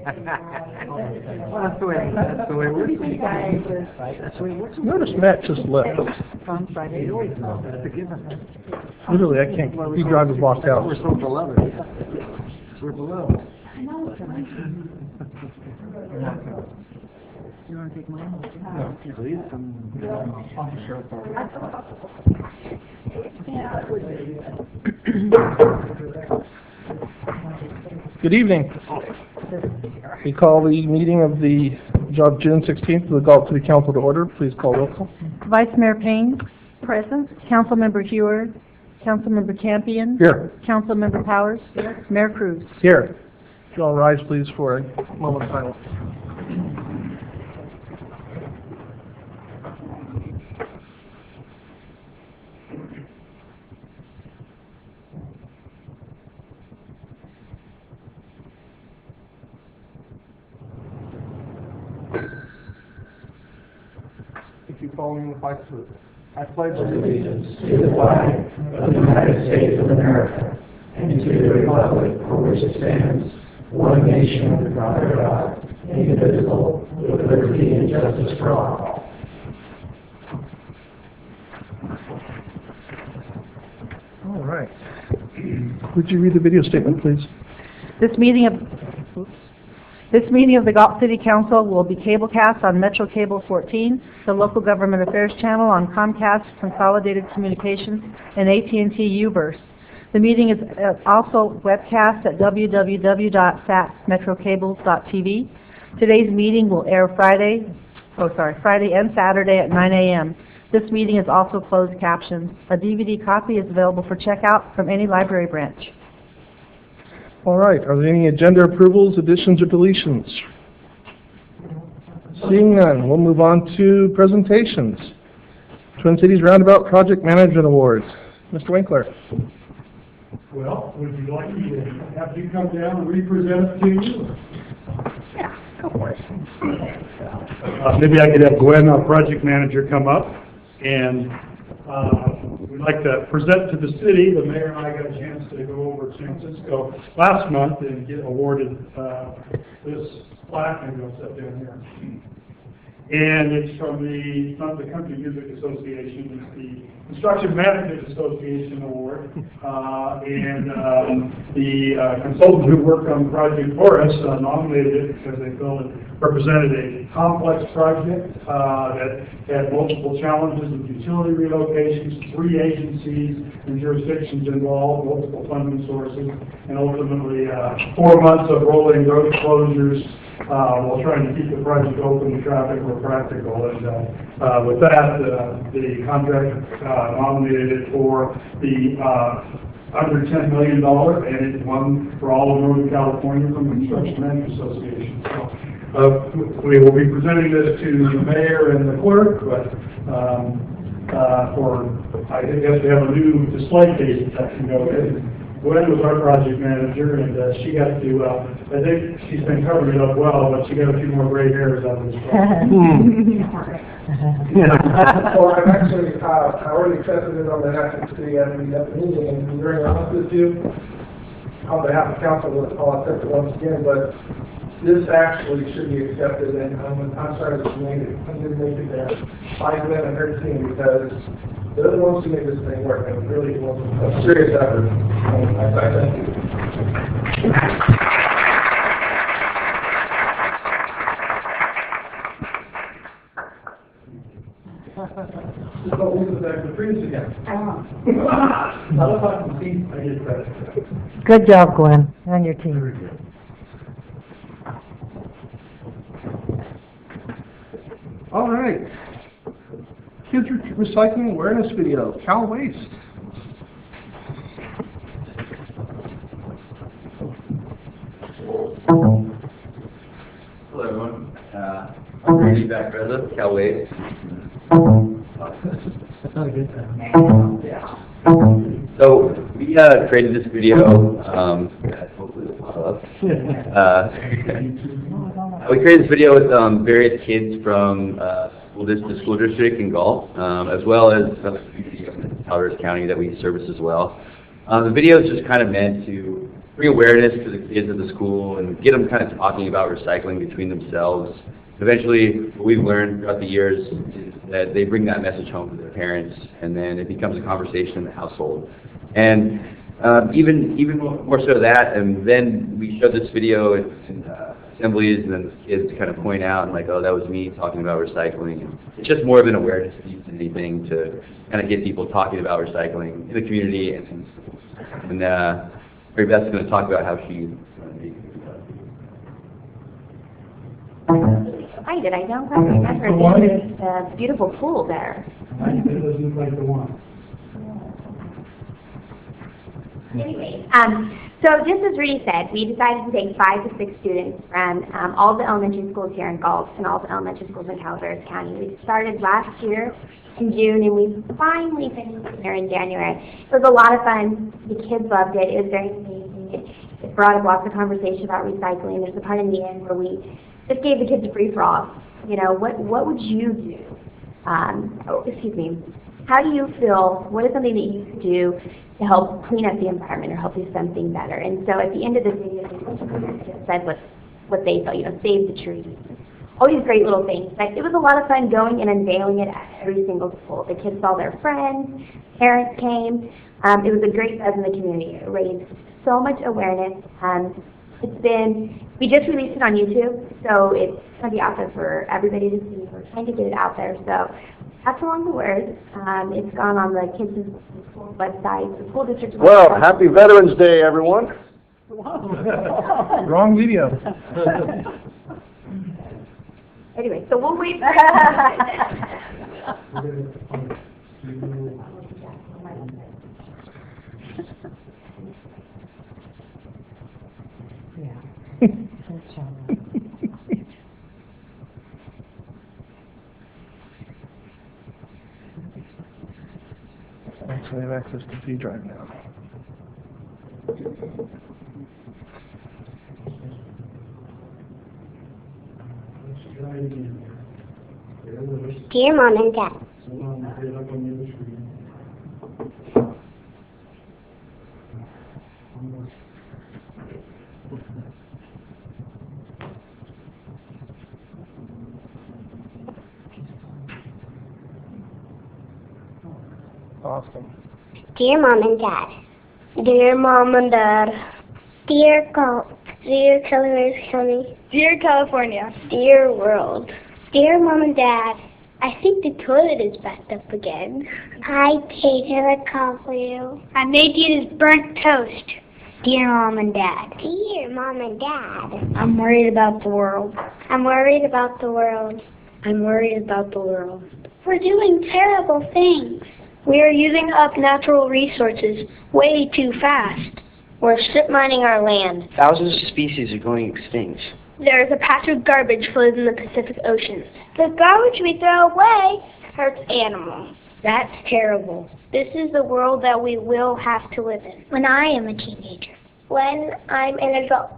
Well, that's the way it works. That's the way it works. Notice Matt just left. On Friday. Literally, I can't. He drives walked out. We're so beloved. We're beloved. You want to take mine? No. Please. Good evening. We call the meeting of the June 16th of the Galt City Council to order. Please call roll call. Vice Mayor Payne. Present. Councilmember Hewer. Councilmember Campion. Here. Councilmember Powers. Here. Mayor Cruz. Here. Would you all rise, please, for a moment of silence. If you follow me in the flag salute. I pledge allegiance to the flag of the United States of America and to the republic for which it stands, one nation under God, indivisible, with liberty and justice for all. All right. Would you read the video statement, please? This meeting of the Galt City Council will be cablecast on Metro Cable 14, the Local Government Affairs channel on Comcast Consolidated Communications, and AT&T U-verse. The meeting is also webcast at www.satsmetrocables.tv. Today's meeting will air Friday and Saturday at 9 a.m. This meeting is also closed captioned. A DVD copy is available for checkout from any library branch. All right. Are there any agenda approvals, additions, or deletions? Seeing none, we'll move on to presentations. Twin Cities Roundabout Project Management Awards. Mr. Winkler. Well, would you like me to have you come down and represent to you? Yeah, go for it. Maybe I could have Gwen, our project manager, come up, and we'd like to present to the city. The mayor and I got a chance to go over to San Francisco last month and get awarded this plaque. I'm going to sit down here. And it's from it's not the Country Music Association, it's the Construction Management Association Award. The consultant who worked on the project for us nominated it because they felt it represented a complex project that had multiple challenges with utility relocations, 3 agencies and jurisdictions involved, multiple funding sources, and ultimately 4 months of rolling road closures while trying to keep the project open and traffic were practical. And with that, the contractor nominated it for the under $10 million, and it won for all of Northern California from the Construction Management Association. So we will be presenting this to the mayor and the clerk, but I guess we have a new display case that can go in. Gwen was our project manager, and she got to, I think she's been covering it up well, but she got a few more gray hairs out of this project. Well, I've actually I already accepted it on behalf of the city at the meeting, and to be very honest with you, on behalf of council, I'll accept it once again, but this actually should be accepted, and I'm sorry that you made it. I didn't make it there. I went and her team because they're the ones who made this thing work, and it really was a serious effort. I thank you. Just don't lose it back to the trees again. I get credit. Good job, Gwen, and your team. All right. Kids Recycling Awareness Video, Cal Waste. Hello everyone. I'm Randy Backreza, Cal Waste. That's not a good time. Yeah. So we created this video. Hopefully it'll pop up. We created this video with various kids from the school district in Galt, as well as Towers County that we service as well. The video is just kind of meant to bring awareness to the kids at the school and get them kind of talking about recycling between themselves. Eventually, what we've learned throughout the years is that they bring that message home to their parents, and then it becomes a conversation in the household. And even more so that, and then we showed this video in assemblies, and then the kids kind of point out and like, oh, that was me talking about recycling. And it's just more of an awareness piece than anything to kind of get people talking about recycling in the community. And Mary Beth's going to talk about how she Excited. I don't quite remember this beautiful pool there. It doesn't look like the one. Anyway, so just as Rudy said, we decided to take 5 to 6 students from all the elementary schools here in Galt and all the elementary schools in Calaveras County. We started last year in June, and we finally finished here in January. It was a lot of fun. The kids loved it. It was very amazing. It brought up lots of conversation about recycling. There's a part in the end where we just gave the kids a free-for-all. You know, what would you do? How do you feel? What is something that you could do to help clean up the environment or help do something better? And so at the end of the video, they just said what they felt, you know, save the trees. All these great little things. But it was a lot of fun going and unveiling it at every single school. The kids saw their friends, parents came. It was a great buzz in the community. It raised so much awareness. We just released it on YouTube, so it's going to be out there for everybody to see. We're trying to get it out there, so pass along the word. It's gone on the kids' school website, the school district's website. Well, happy Veterans Day, everyone. Wrong video. Anyway, so we'll wait for Actually, I have access to C drive now. Dear Mom and Dad, Awesome. Dear Mom and Dad, Dear Mom and Dad, Dear Galt, Dear Calaveras County, Dear California, Dear World, Dear Mom and Dad, I think the toilet is backed up again. I painted a car for you. I made you this burnt toast. Dear Mom and Dad. Dear Mom and Dad. I'm worried about the world. I'm worried about the world. I'm worried about the world. We're doing terrible things. We are using up natural resources way too fast. We're strip mining our land. Thousands of species are going extinct. There is a patch of garbage floating in the Pacific Ocean. The garbage we throw away hurts animals. That's terrible. This is the world that we will have to live in. When I am a teenager. When I'm an adult.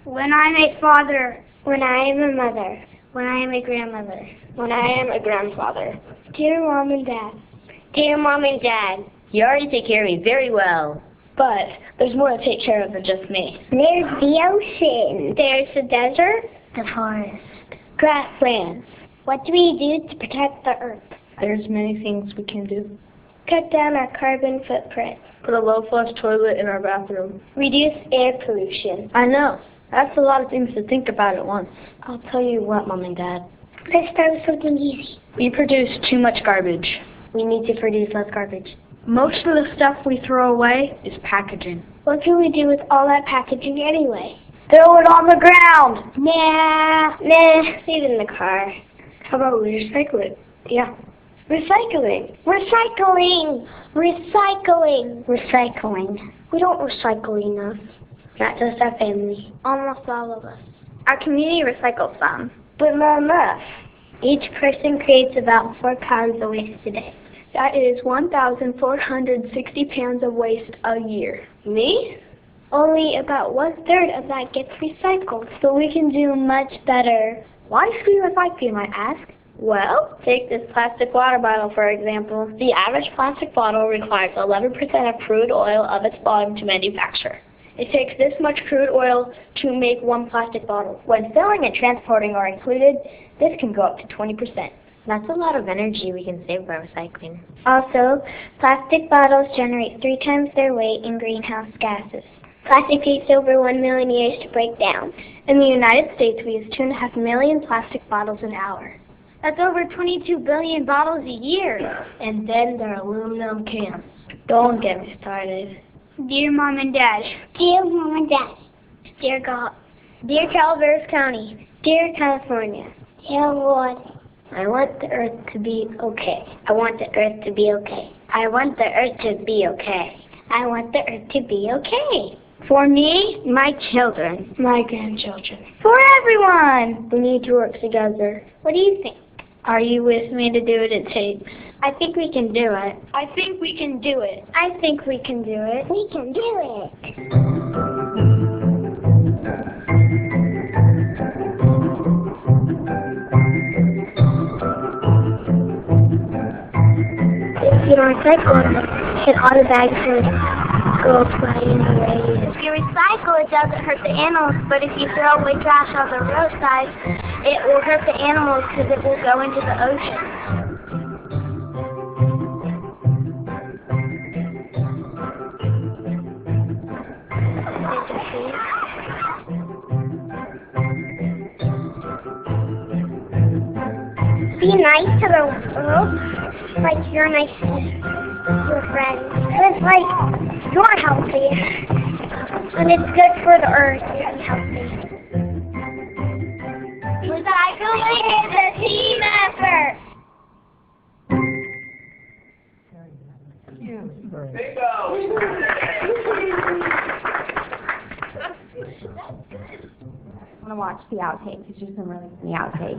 When I'm a father. When I am a mother. When I am a grandmother. When I am a grandfather. Dear Mom and Dad. Dear Mom and Dad. You already take care of me very well. But there's more to take care of than just me. There's the ocean. There's the desert. The forest. Grasslands. What do we do to protect the earth? There's many things we can do. Cut down our carbon footprint. Put a low-flush toilet in our bathroom. Reduce air pollution. I know. That's a lot of things to think about at once. I'll tell you what, Mom and Dad. Let's start with something easy. We produce too much garbage. We need to produce less garbage. Most of the stuff we throw away is packaging. What can we do with all that packaging anyway? Throw it on the ground! Nah, leave it in the car. How about we recycle it? Yeah. Recycling. We don't recycle enough. Not just our family. Almost all of us. Our community recycles some, but not enough. Each person creates about 4 pounds of waste a day. That is 1,460 pounds of waste a year. Me? Only about 1/3 of that gets recycled, so we can do much better. Why should we recycle, you might ask? Well, take this plastic water bottle, for example. The average plastic bottle requires 11% of crude oil of its volume to manufacture. It takes this much crude oil to make one plastic bottle. When filling and transporting are included, this can go up to 20%. That's a lot of energy we can save by recycling. Also, plastic bottles generate 3 times their weight in greenhouse gases. Plastic takes over 1 million years to break down. In the United States, we use 2.5 million plastic bottles an hour. That's over 22 billion bottles a year. And then there are aluminum cans. Don't get me started. Dear Mom and Dad. Dear Mom and Dad. Dear God. Dear Calaveras County. Dear California. Dear Lord. I want the earth to be okay. I want the earth to be okay. I want the earth to be okay. I want the earth to be okay. For me, my children, my grandchildren. For everyone! We need to work together. What do you think? Are you with me to do what it takes? I think we can do it. I think we can do it. I think we can do it. We can do it. If you don't recycle it, then all the bags will go flying away. If you recycle, it doesn't hurt the animals, but if you throw away trash on the roadside, it will hurt the animals because it will go into the ocean. Be nice to the world, like you're nice to your friends. It's like you're healthy, and it's good for the earth to be healthy. Recycling is a team effort. I want to watch the outtakes. It's just some really funny outtakes.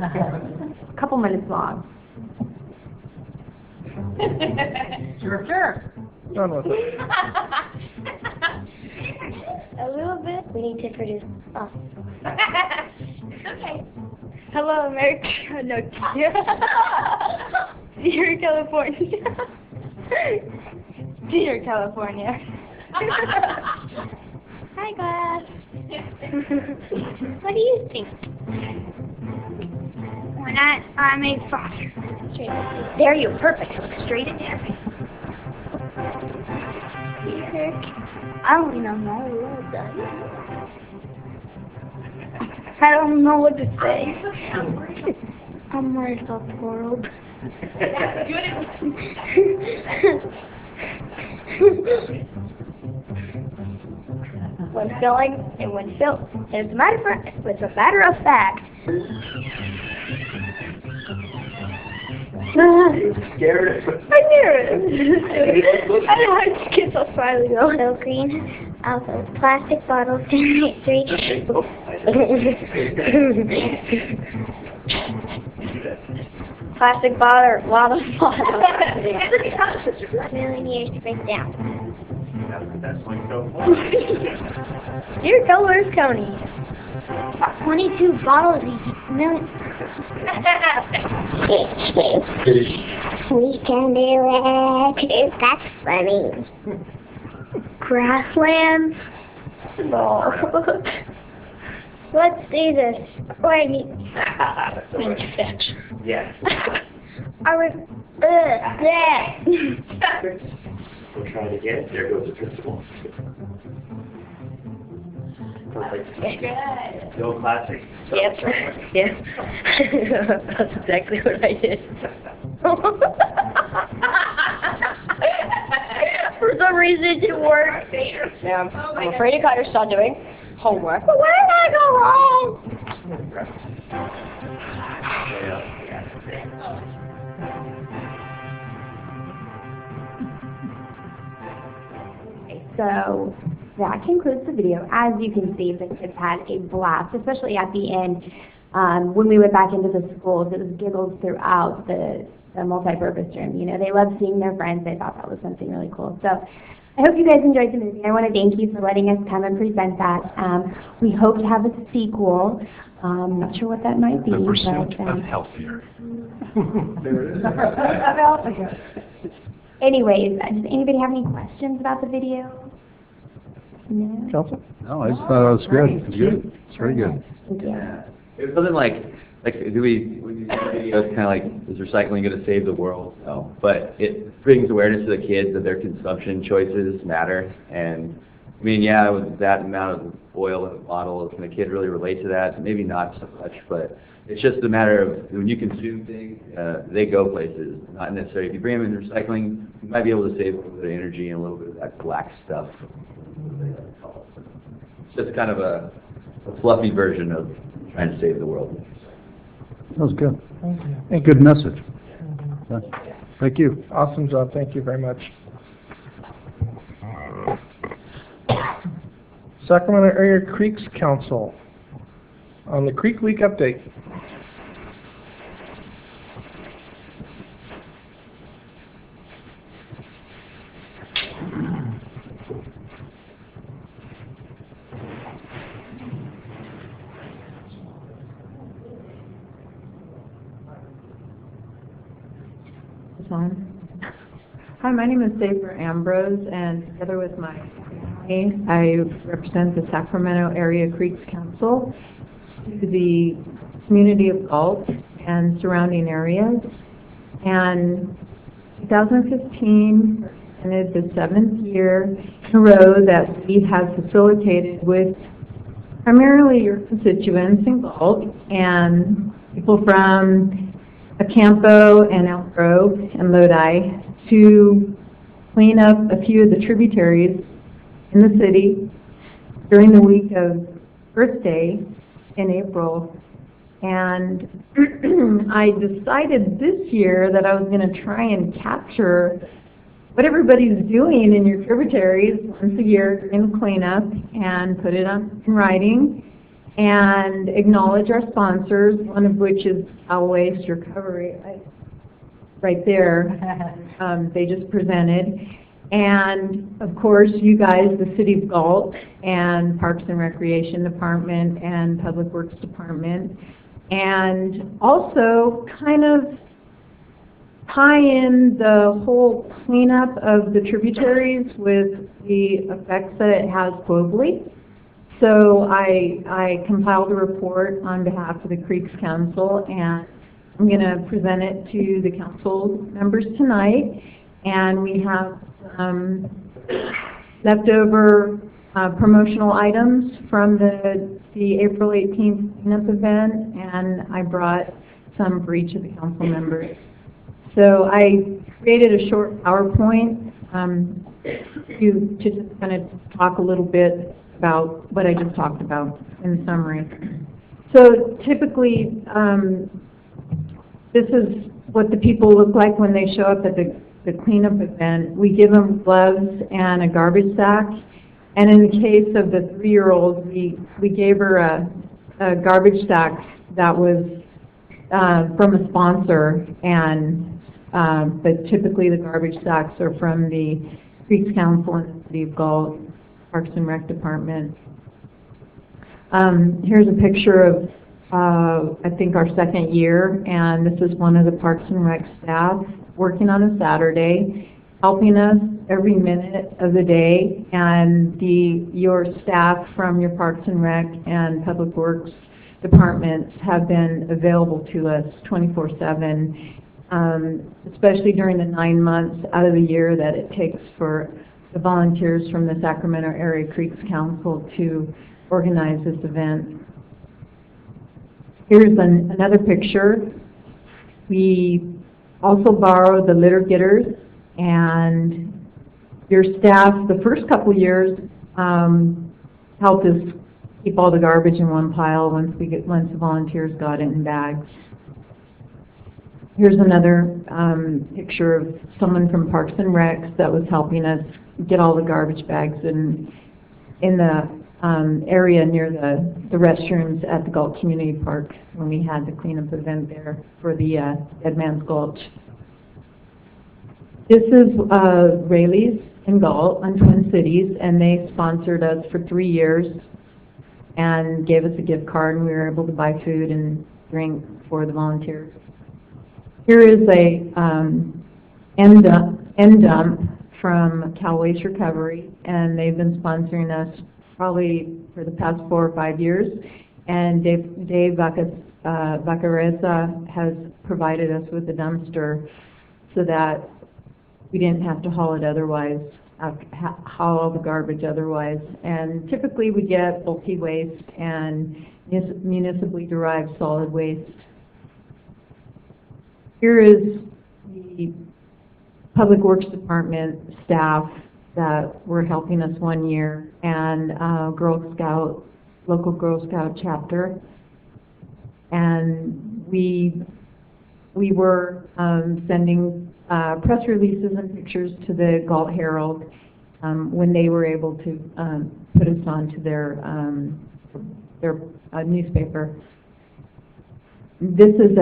A couple minutes long. Sure. Done with it. A little bit. We need to produce. Oh. Okay. Hello, America. No, dear California. Dear California. Hi, class. What do you think? When I'm a father. There you are, perfect. Look straight at there. I don't know my words. I don't know what to say. I'm worried about the world. When filling and when filled. It's a matter of fact. Scared? I knew it. I know how to get so smiling though. So green. Also, plastic bottles generate 3. Plastic bottle, bottle. 1 million years to break down. Dear Calaveras County. 22 bottles each million. We can do it. That's funny. Grasslands? No. Let's do this. Wait. Manufacture. Yes. Are we? Yeah. We'll try it again. There goes the principal. The old classic. Yep. Yeah. That's exactly what I did. For some reason it didn't work. Yeah, I'm afraid I got her start doing homework. But where did I go wrong? So that concludes the video. As you can see, the kids had a blast, especially at the end. When we went back into the schools, it was giggles throughout the multi-purpose room. You know, they loved seeing their friends. They thought that was something really cool. So I hope you guys enjoyed the movie. I want to thank you for letting us come and present that. We hope to have a sequel. I'm not sure what that might be. The pursuit of healthier. There it is. Anyways, does anybody have any questions about the video? Council? No, I just thought it was good. It's good. It's very good. Yeah. It was something like do we, when you see videos, kind of like, is recycling going to save the world? No. But it brings awareness to the kids that their consumption choices matter. And, I mean, yeah, with that amount of oil in a bottle, can a kid really relate to that? Maybe not so much, but it's just a matter of when you consume things, they go places. Not necessarily, if you bring them in recycling, you might be able to save a little bit of energy and a little bit of that black stuff. It's just kind of a fluffy version of trying to save the world. That was good. A good message. Thank you. Awesome job. Thank you very much. Sacramento Area Creeks Council on the Creek Week update. Hi, my name is Safer Ambrose, and together with my family, I represent the Sacramento Area Creeks Council to the community of Galt and surrounding areas. And 2015 represented the 7th year in a row that we have facilitated with primarily your constituents in Galt and people from Acampo and Elk Grove and Lodi to clean up a few of the tributaries in the city during the week of Earth Day in April. And I decided this year that I was going to try and capture what everybody's doing in your tributaries once a year during the cleanup and put it in writing and acknowledge our sponsors, one of which is Al Waste Recovery, right there. They just presented. And, of course, you guys, the City of Galt and Parks and Recreation Department and Public Works Department, and also kind of tie in the whole cleanup of the tributaries with the effects that it has globally. So I compiled a report on behalf of the Creeks Council, and I'm going to present it to the council members tonight. And we have leftover promotional items from the April 18th cleanup event, and I brought some for each of the council members. So I created a short PowerPoint to just kind of talk a little bit about what I just talked about in summary. So typically, this is what the people look like when they show up at the cleanup event. We give them gloves and a garbage sack. And in the case of the 3-year-old, we gave her a garbage sack that was from a sponsor, and but typically the garbage sacks are from the Creeks Council and the City of Galt, Parks and Rec Department. Here's a picture of, I think, our 2nd year, and this is one of the Parks and Rec staff working on a Saturday, helping us every minute of the day, and your staff from your Parks and Rec and Public Works departments have been available to us 24/7, especially during the 9 months out of the year that it takes for the volunteers from the Sacramento Area Creeks Council to organize this event. Here's another picture. We also borrow the litter getters, and your staff the first couple years helped us keep all the garbage in one pile once the volunteers got it in bags. Here's another picture of someone from Parks and Recs that was helping us get all the garbage bags in the area near the restrooms at the Galt Community Park when we had the cleanup event there for the Dead Man's Gulch. This is Rayleigh's in Galt on Twin Cities, and they sponsored us for 3 years and gave us a gift card, and we were able to buy food and drink for the volunteers. Here is a end dump from Cal Waste Recovery, and they've been sponsoring us probably for the past 4 or 5 years. And Dave Vacareza has provided us with a dumpster so that we didn't have to haul it otherwise, haul all the garbage otherwise. And typically we get bulky waste and municipally derived solid waste. Here is the Public Works Department staff that were helping us 1 year, and local Girl Scout chapter. And we were sending press releases and pictures to the Galt Herald when they were able to put us onto their newspaper. This is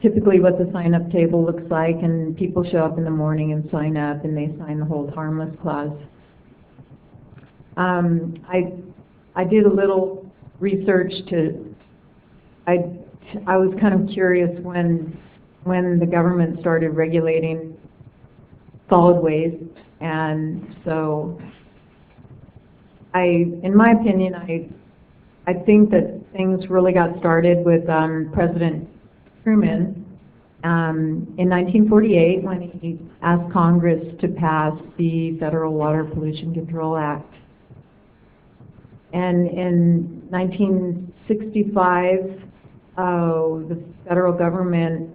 typically what the sign-up table looks like, and people show up in the morning and sign up, and they sign the hold harmless clause. I did a little research I was kind of curious when the government started regulating solid waste, and so in my opinion, I think that things really got started with President Truman in 1948 when he asked Congress to pass the Federal Water Pollution Control Act. And in 1965, the federal government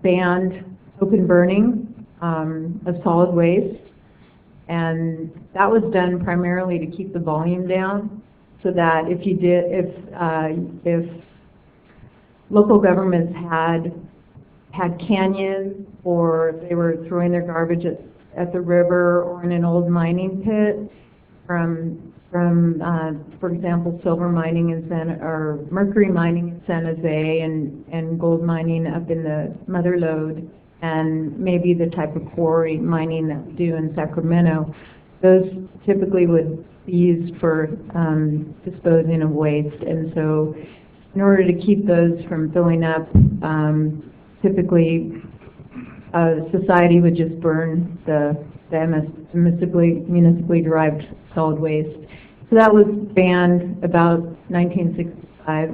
banned open burning of solid waste, and that was done primarily to keep the volume down, so that if local governments had canyons, or they were throwing their garbage at the river or in an old mining pit, from for example, silver mining in mercury mining in San Jose, and gold mining up in the Mother Lode, and maybe the type of quarry mining that we do in Sacramento. Those typically would be used for disposing of waste, and so in order to keep those from filling up, typically society would just burn the municipally derived solid waste. So that was banned about 1965.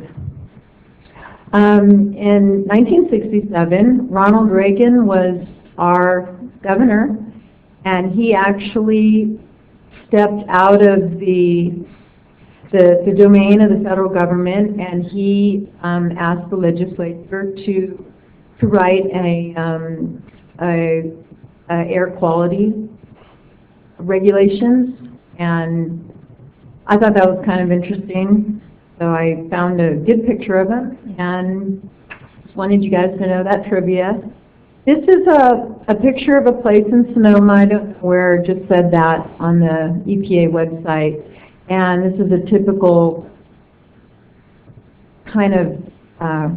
In 1967, Ronald Reagan was our governor, and he actually stepped out of the domain of the federal government, and he asked the legislature to write a air quality regulations, and I thought that was kind of interesting, so I found a good picture of him and just wanted you guys to know that trivia. This is a picture of a place in Sonoma, I don't know where, it just said that on the EPA website, and this is a typical kind of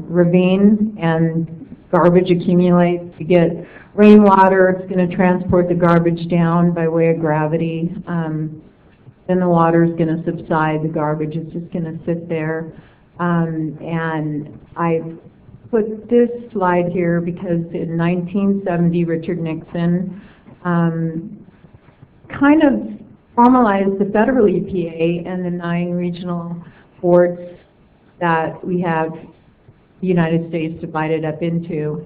ravine, and garbage accumulates. You get rainwater, it's going to transport the garbage down by way of gravity. Then the water is going to subside, the garbage is just going to sit there. And I put this slide here because in 1970, Richard Nixon kind of formalized the federal EPA and the 9 regional boards that we have the United States divided up into.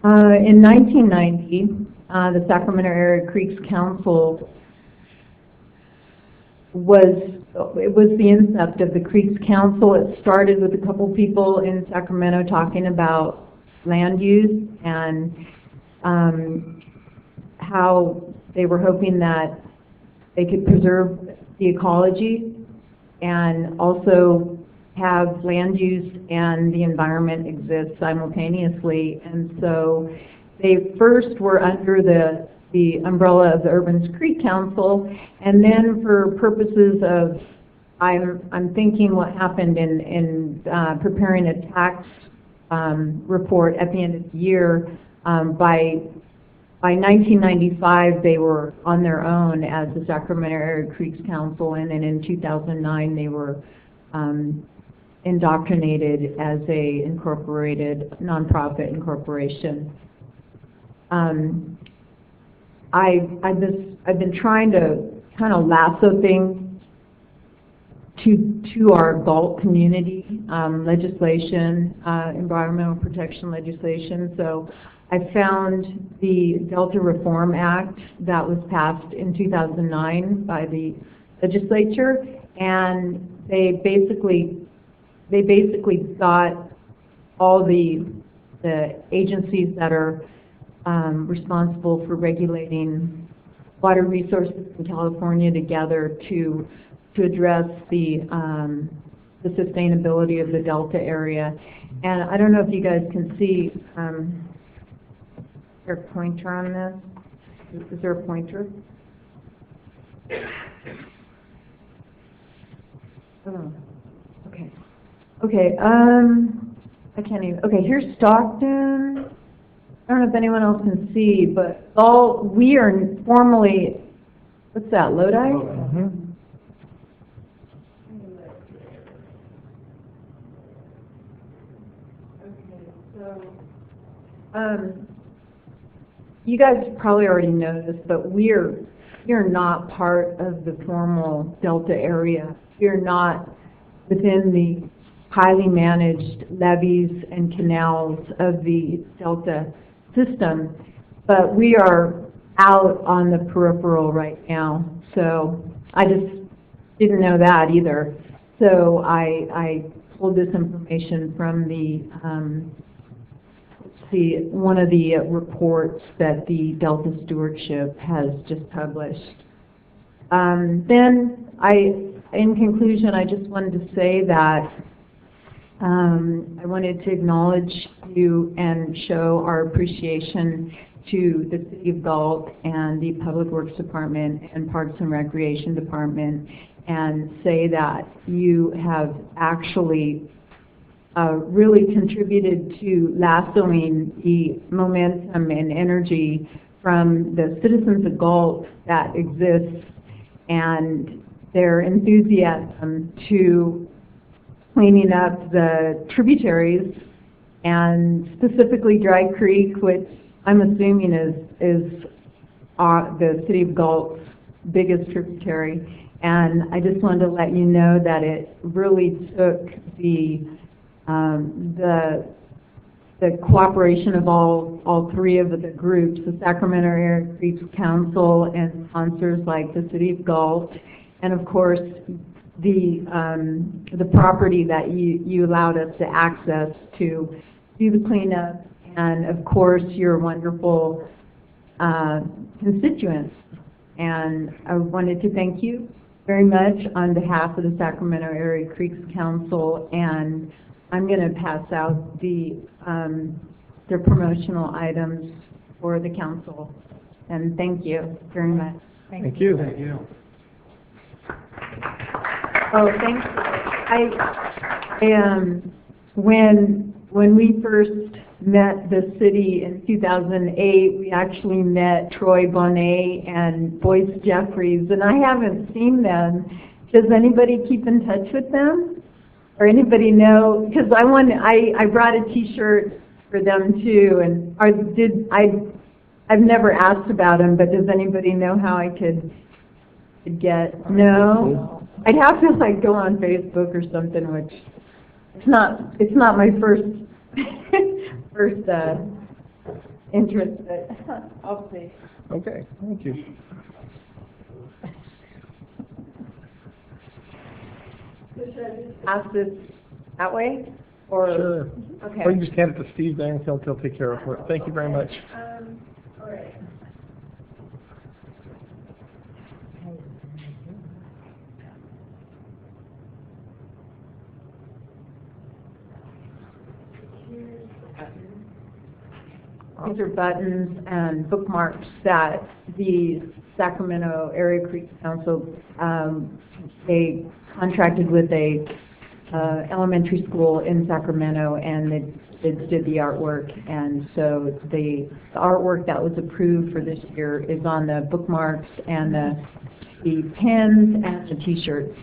In 1990, the Sacramento Area Creeks Council was the incept of the Creeks Council. It started with a couple people in Sacramento talking about land use and how they were hoping that they could preserve the ecology and also have land use and the environment exist simultaneously. And so they first were under the umbrella of the Urban Creek Council, and then for purposes of, I'm thinking what happened in preparing a tax report at the end of the year, by 1995 they were on their own as the Sacramento Area Creeks Council, and then in 2009 they were indoctrinated as a incorporated nonprofit incorporation. I've been trying to kind of lasso things to our Galt community legislation, environmental protection legislation. So I found the Delta Reform Act that was passed in 2009 by the legislature, and they basically got all the agencies that are responsible for regulating water resources in California together to address the sustainability of the Delta area. And I don't know if you guys can see, is there a pointer on this? Is there a pointer? Oh, okay. Okay, I can't even, okay, here's Stockton. I don't know if anyone else can see, but we are formally, what's that, Lodi? Mm-hmm. You guys probably already know this, but we are not part of the formal Delta area. We are not within the highly managed levees and canals of the Delta system, but we are out on the peripheral right now. So I just didn't know that either. So I pulled this information from one of the reports that the Delta Stewardship has just published. Then in conclusion, I just wanted to say that I wanted to acknowledge you and show our appreciation to the City of Galt and the Public Works Department and Parks and Recreation Department, and say that you have actually really contributed to lassoing the momentum and energy from the citizens of Galt that exists, and their enthusiasm to cleaning up the tributaries, and specifically Dry Creek, which I'm assuming is the City of Galt's biggest tributary. And I just wanted to let you know that it really took the cooperation of all three of the groups, the Sacramento Area Creeks Council and sponsors like the City of Galt, and of course the property that you allowed us to access to do the cleanup, and of course your wonderful constituents. And I wanted to thank you very much on behalf of the Sacramento Area Creeks Council, and I'm going to pass out the promotional items for the council. And thank you very much. Thank you. Thank you. Oh, thanks. When we first met the city in 2008, we actually met Troy Bonnet and Boyce Jeffries, and I haven't seen them. Does anybody keep in touch with them? Or anybody know? Because I brought a T-shirt for them too, and I've never asked about them, but does anybody know how I could get? No? I'd have to like go on Facebook or something, which it's not my first interest, but I'll see. Okay, thank you. Should I just ask this that way? Or Sure. Okay. Or you can just hand it to Steve then, he'll take care of it. Thank you very much. All right. These are buttons and bookmarks that the Sacramento Area Creeks Council, they contracted with a elementary school in Sacramento, and they did the artwork. And so the artwork that was approved for this year is on the bookmarks and the pins and the T-shirts.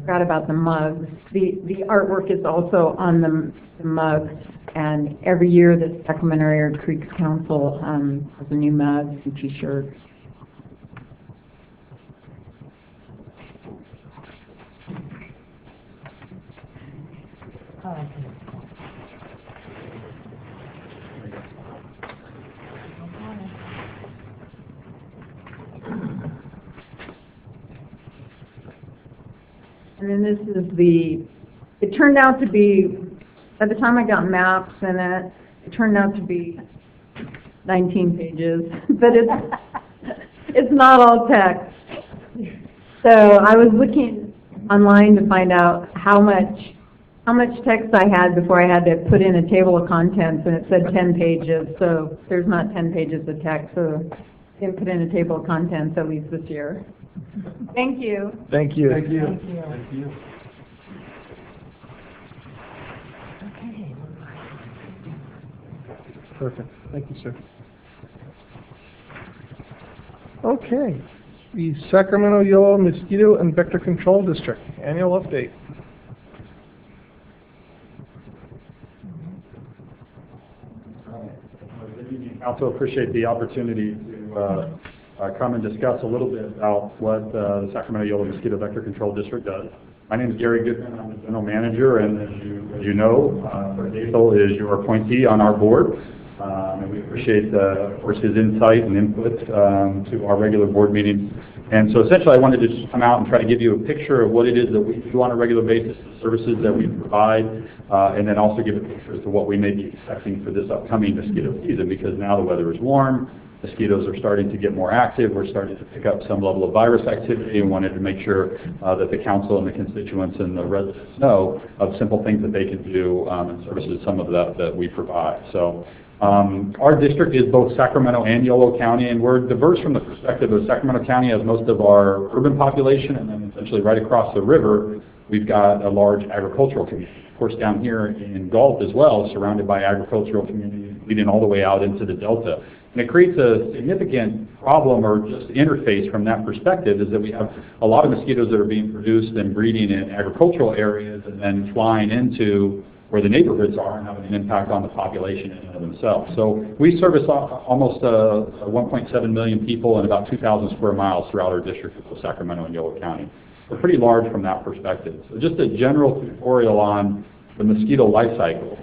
forgot about the mugs. The artwork is also on the mugs, and every year the Sacramento Area Creeks Council has a new mugs and T-shirts. And then this is it turned out to be, by the time I got maps in it, it turned out to be 19 pages, but it's not all text. So I was looking online to find out how much text I had before I had to put in a table of contents, and it said 10 pages, so there's not 10 pages of text, so I didn't put in a table of contents at least this year. Thank you. Thank you. Thank you. Thank you. Perfect. Thank you, sir. Okay. The Sacramento Yellow Mosquito and Vector Control District Annual Update. Good evening. I also appreciate the opportunity to come and discuss a little bit about what the Sacramento Yellow Mosquito Vector Control District does. My name is Gary Goodman. I'm the general manager, and as you know, Fred Gaethel is your appointee on our board. And we appreciate, of course, his insight and input to our regular board meetings. And so essentially I wanted to just come out and try to give you a picture of what it is that we do on a regular basis, the services that we provide, and then also give a picture as to what we may be expecting for this upcoming mosquito season, because now the weather is warm, mosquitoes are starting to get more active, we're starting to pick up some level of virus activity, and wanted to make sure that the council and the constituents and the residents know of simple things that they can do and services, some of that we provide. So our district is both Sacramento and Yolo County, and we're diverse from the perspective of Sacramento County as most of our urban population, and then essentially right across the river, we've got a large agricultural community. Of course, down here in Galt as well, surrounded by agricultural communities leading all the way out into the Delta. And it creates a significant problem, or just interface from that perspective, is that we have a lot of mosquitoes that are being produced and breeding in agricultural areas and then flying into where the neighborhoods are and having an impact on the population in and of themselves. So we service almost 1.7 million people and about 2,000 square miles throughout our district of Sacramento and Yolo County. We're pretty large from that perspective. So just a general tutorial on the mosquito life cycle.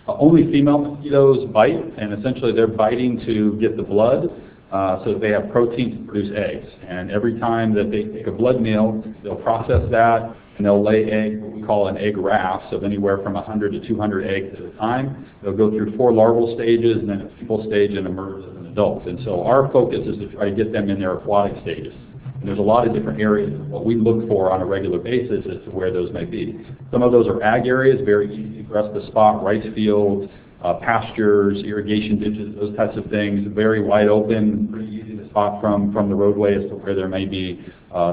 Only female mosquitoes bite, and essentially they're biting to get the blood so they have protein to produce eggs. And every time that they take a blood meal, they'll process that, and they'll lay eggs, what we call an egg raft, of anywhere from 100 to 200 eggs at a time. They'll go through 4 larval stages and then a pupal stage and emerge as an adult. And so our focus is to try to get them in their aquatic stages. And there's a lot of different areas of what we look for on a regular basis as to where those may be. Some of those are ag areas, very easy for us to spot, rice fields, pastures, irrigation ditches, those types of things, very wide open, pretty easy to spot from the roadway as to where there may be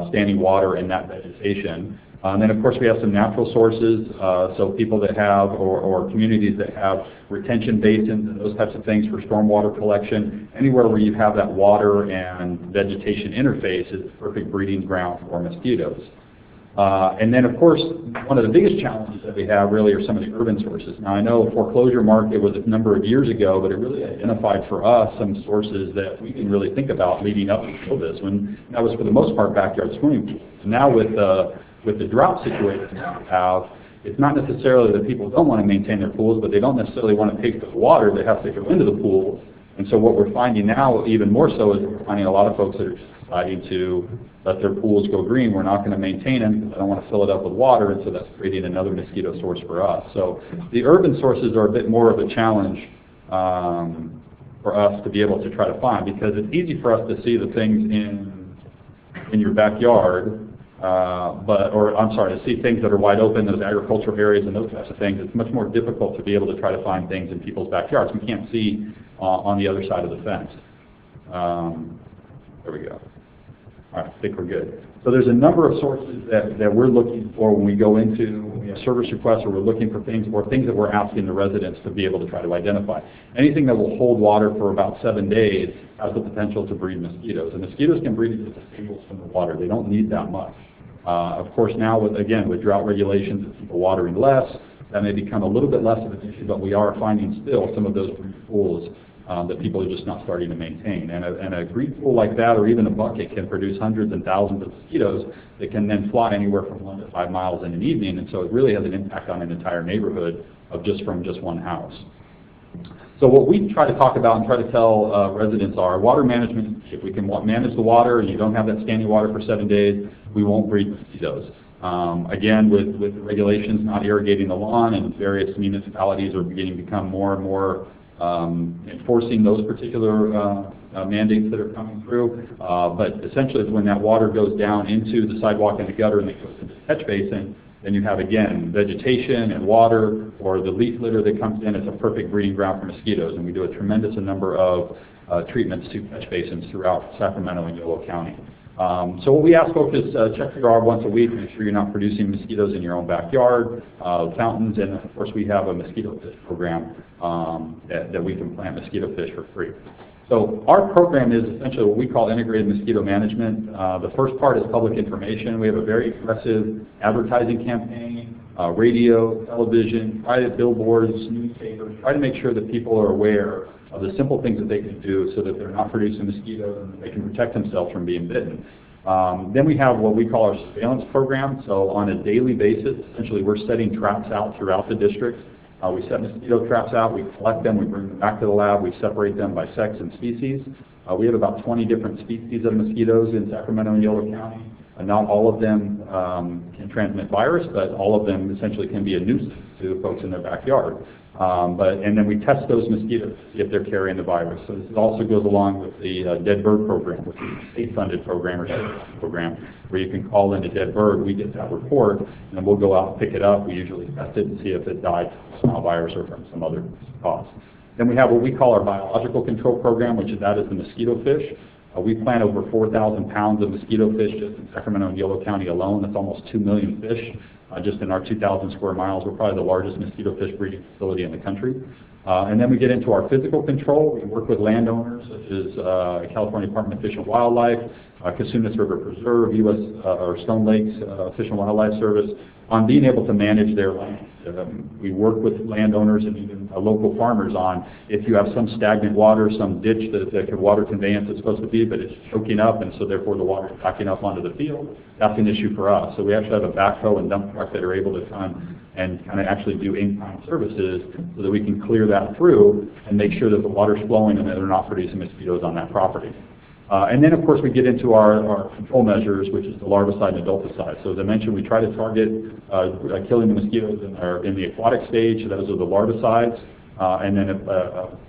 standing water in that vegetation. And then, of course, we have some natural sources, so people that have, or communities that have retention basins and those types of things for stormwater collection. Anywhere where you have that water and vegetation interface is the perfect breeding ground for mosquitoes. And then, of course, one of the biggest challenges that we have really are some of the urban sources. Now, I know foreclosure market was a number of years ago, but it really identified for us some sources that we can really think about leading up to this, when that was for the most part backyard swimming pools. And now with the drought situation that we have, it's not necessarily that people don't want to maintain their pools, but they don't necessarily want to take the water that has to go into the pool. And so what we're finding now, even more so, is we're finding a lot of folks that are just deciding to let their pools go green. We're not going to maintain them because I don't want to fill it up with water, and so that's creating another mosquito source for us. So the urban sources are a bit more of a challenge for us to be able to try to find, because it's easy for us to see the things in your backyard, to see things that are wide open, those agricultural areas and those types of things. It's much more difficult to be able to try to find things in people's backyards. We can't see on the other side of the fence. There we go. All right, I think we're good. So there's a number of sources that we're looking for when we go into service requests, or we're looking for things, or things that we're asking the residents to be able to try to identify. Anything that will hold water for about 7 days has the potential to breed mosquitoes. And mosquitoes can breed into the tables from the water. They don't need that much. Of course, now with drought regulations and people watering less, that may become a little bit less of an issue, but we are finding still some of those breed pools that people are just not starting to maintain. And a breed pool like that, or even a bucket, can produce hundreds and thousands of mosquitoes that can then fly anywhere from 1 to 5 miles in an evening, and so it really has an impact on an entire neighborhood from just one house. So what we try to talk about and try to tell residents are water management. If we can manage the water and you don't have that standing water for 7 days, we won't breed mosquitoes. Again, with the regulations not irrigating the lawn, and various municipalities are beginning to become more and more enforcing those particular mandates that are coming through. But essentially, when that water goes down into the sidewalk and the gutter and it goes into the catch basin, then you have, again, vegetation and water, or the leaf litter that comes in. It's a perfect breeding ground for mosquitoes, and we do a tremendous number of treatments to catch basins throughout Sacramento and Yolo County. So what we ask folks is check your R once a week, make sure you're not producing mosquitoes in your own backyard, fountains, and of course we have a mosquito fish program that we can plant mosquito fish for free. So our program is essentially what we call integrated mosquito management. The first part is public information. We have a very aggressive advertising campaign, radio, television, private billboards, newspapers. Try to make sure that people are aware of the simple things that they can do so that they're not producing mosquitoes and they can protect themselves from being bitten. Then we have what we call our surveillance program. So on a daily basis, essentially we're setting traps out throughout the district. We set mosquito traps out, we collect them, we bring them back to the lab, we separate them by sex and species. We have about 20 different species of mosquitoes in Sacramento and Yolo County. Not all of them can transmit virus, but all of them essentially can be a nuisance to folks in their backyard. And then we test those mosquitoes to see if they're carrying the virus. So this also goes along with the dead bird program, which is a state-funded program or state program, where you can call in a dead bird, we get that report, and then we'll go out and pick it up. We usually test it and see if it died from small virus or from some other cause. Then we have what we call our biological control program, which is the mosquito fish. We plant over 4,000 pounds of mosquito fish just in Sacramento and Yolo County alone. That's almost 2 million fish. Just in our 2,000 square miles, we're probably the largest mosquito fish breeding facility in the country. And then we get into our physical control. We work with landowners such as California Department of Fish and Wildlife, Casunas River Preserve, or Stone Lakes Fish and Wildlife Service, on being able to manage their land. We work with landowners and even local farmers on if you have some stagnant water, some ditch that water conveyance is supposed to be, but it's choking up, and so therefore the water is backing up onto the field. That's an issue for us. So we actually have a backhoe and dump truck that are able to come and kind of actually do in-kind services so that we can clear that through and make sure that the water's flowing and that they're not producing mosquitoes on that property. And then, of course, we get into our control measures, which is the larvicide and adulticide. So as I mentioned, we try to target killing the mosquitoes in the aquatic stage. Those are the larvicides. And then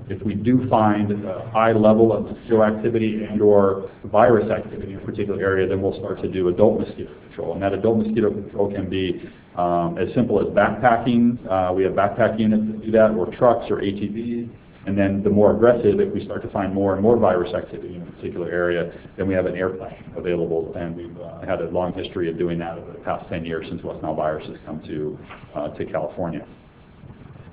if we do find a high level of mosquito activity and or virus activity in a particular area, then we'll start to do adult mosquito control. And that adult mosquito control can be as simple as backpacking. We have backpack units that do that, or trucks or ATVs. And then the more aggressive, if we start to find more and more virus activity in a particular area, then we have an airplane available, and we've had a long history of doing that over the past 10 years since West Nile virus has come to California.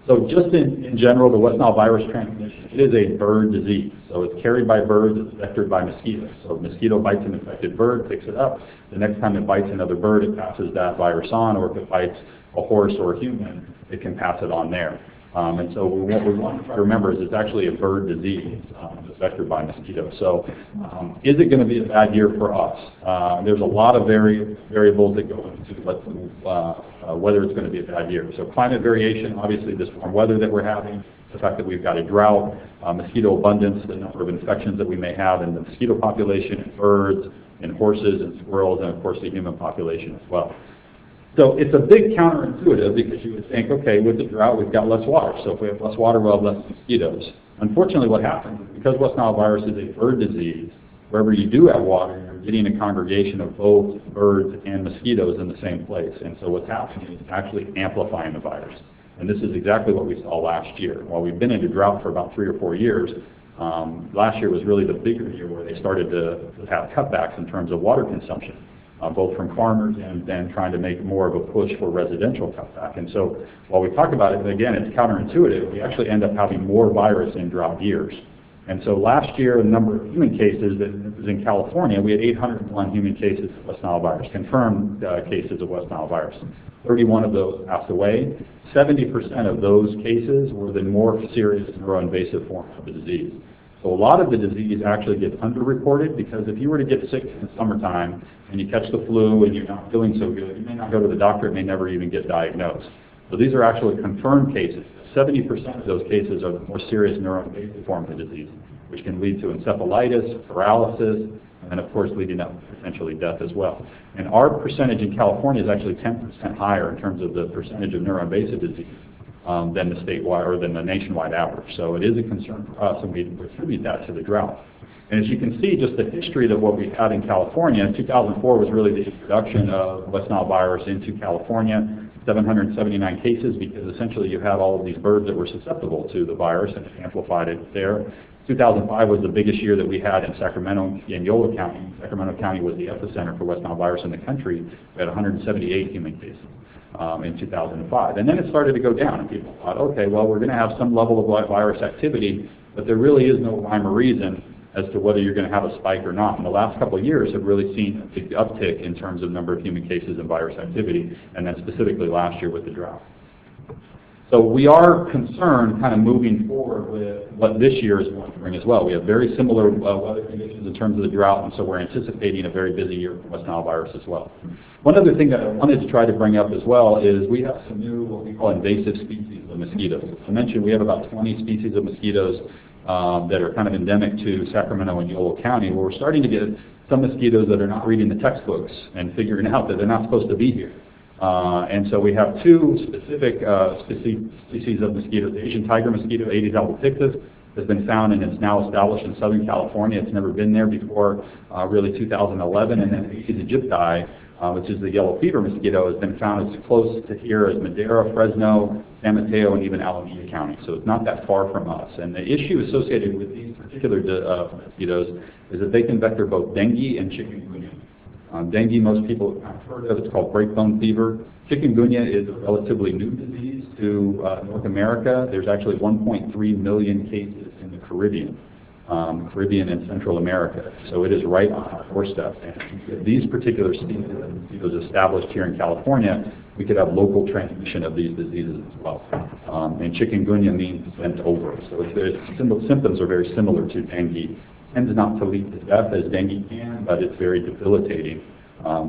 So just in general, the West Nile virus transmission, it is a bird disease. So it's carried by birds, it's vectored by mosquitoes. So a mosquito bites an infected bird, picks it up. The next time it bites another bird, it passes that virus on, or if it bites a horse or a human, it can pass it on there. And so what we want to try to remember is it's actually a bird disease that's vectored by mosquitoes. So is it going to be a bad year for us? There's a lot of variables that go into whether it's going to be a bad year. So climate variation, obviously this warm weather that we're having, the fact that we've got a drought, mosquito abundance, the number of infections that we may have in the mosquito population, in birds, in horses and squirrels, and of course the human population as well. So it's a bit counterintuitive because you would think, okay, with the drought, we've got less water. So if we have less water, we'll have less mosquitoes. Unfortunately, what happens is because West Nile virus is a bird disease, wherever you do have water, you're getting a congregation of both birds and mosquitoes in the same place. And so what's happening is actually amplifying the virus. And this is exactly what we saw last year. While we've been in a drought for about 3 or 4 years, last year was really the bigger year where they started to have cutbacks in terms of water consumption. Both from farmers and then trying to make more of a push for residential cutback. And so while we talk about it, again, it's counterintuitive, we actually end up having more virus in drought years. And so last year, the number of human cases that was in California, we had 801 human cases of West Nile virus, confirmed cases of West Nile virus. 31 of those passed away. 70% of those cases were the more serious neuroinvasive form of the disease. So a lot of the disease actually gets underreported, because if you were to get sick in the summertime and you catch the flu and you're not feeling so good, you may not go to the doctor, it may never even get diagnosed. So these are actually confirmed cases. 70% of those cases are the more serious neuroinvasive form of the disease, which can lead to encephalitis, paralysis, and of course leading up to potentially death as well. And our percentage in California is actually 10% higher in terms of the percentage of neuroinvasive disease than the statewide or than the nationwide average. So it is a concern for us, and we attribute that to the drought. And as you can see, just the history of what we've had in California, 2004 was really the introduction of West Nile virus into California. 779 cases, because essentially you had all of these birds that were susceptible to the virus and it amplified it there. 2005 was the biggest year that we had in Sacramento and Yolo County. Sacramento County was the epicenter for West Nile virus in the country. We had 178 human cases in 2005. And then it started to go down, and people thought, okay, well, we're going to have some level of virus activity, but there really is no rhyme or reason as to whether you're going to have a spike or not. And the last couple of years have really seen a big uptick in terms of number of human cases and virus activity, and then specifically last year with the drought. So we are concerned kind of moving forward with what this year is going to bring as well. We have very similar weather conditions in terms of the drought, and so we're anticipating a very busy year for West Nile virus as well. One other thing that I wanted to try to bring up as well is we have some new, what we call invasive species of mosquitoes. I mentioned we have about 20 species of mosquitoes that are kind of endemic to Sacramento and Yolo County, where we're starting to get some mosquitoes that are not reading the textbooks and figuring out that they're not supposed to be here. And so we have two specific species of mosquitoes. The Asian tiger mosquito, Aedes albopictus, has been found and is now established in Southern California. It's never been there before really 2011. And then Aedes aegypti, which is the yellow fever mosquito, has been found as close to here as Madera, Fresno, San Mateo, and even Alameda County. So it's not that far from us. And the issue associated with these particular mosquitoes is that they can vector both dengue and chikungunya. Dengue, most people have heard of. It's called breakbone fever. Chikungunya is a relatively new disease to North America. There's actually 1.3 million cases in the Caribbean and Central America. So it is right on our doorstep. And if these particular species of mosquitoes established here in California, we could have local transmission of these diseases as well. And chikungunya means bent over. So symptoms are very similar to dengue. Tends not to lead to death as dengue can, but it's very debilitating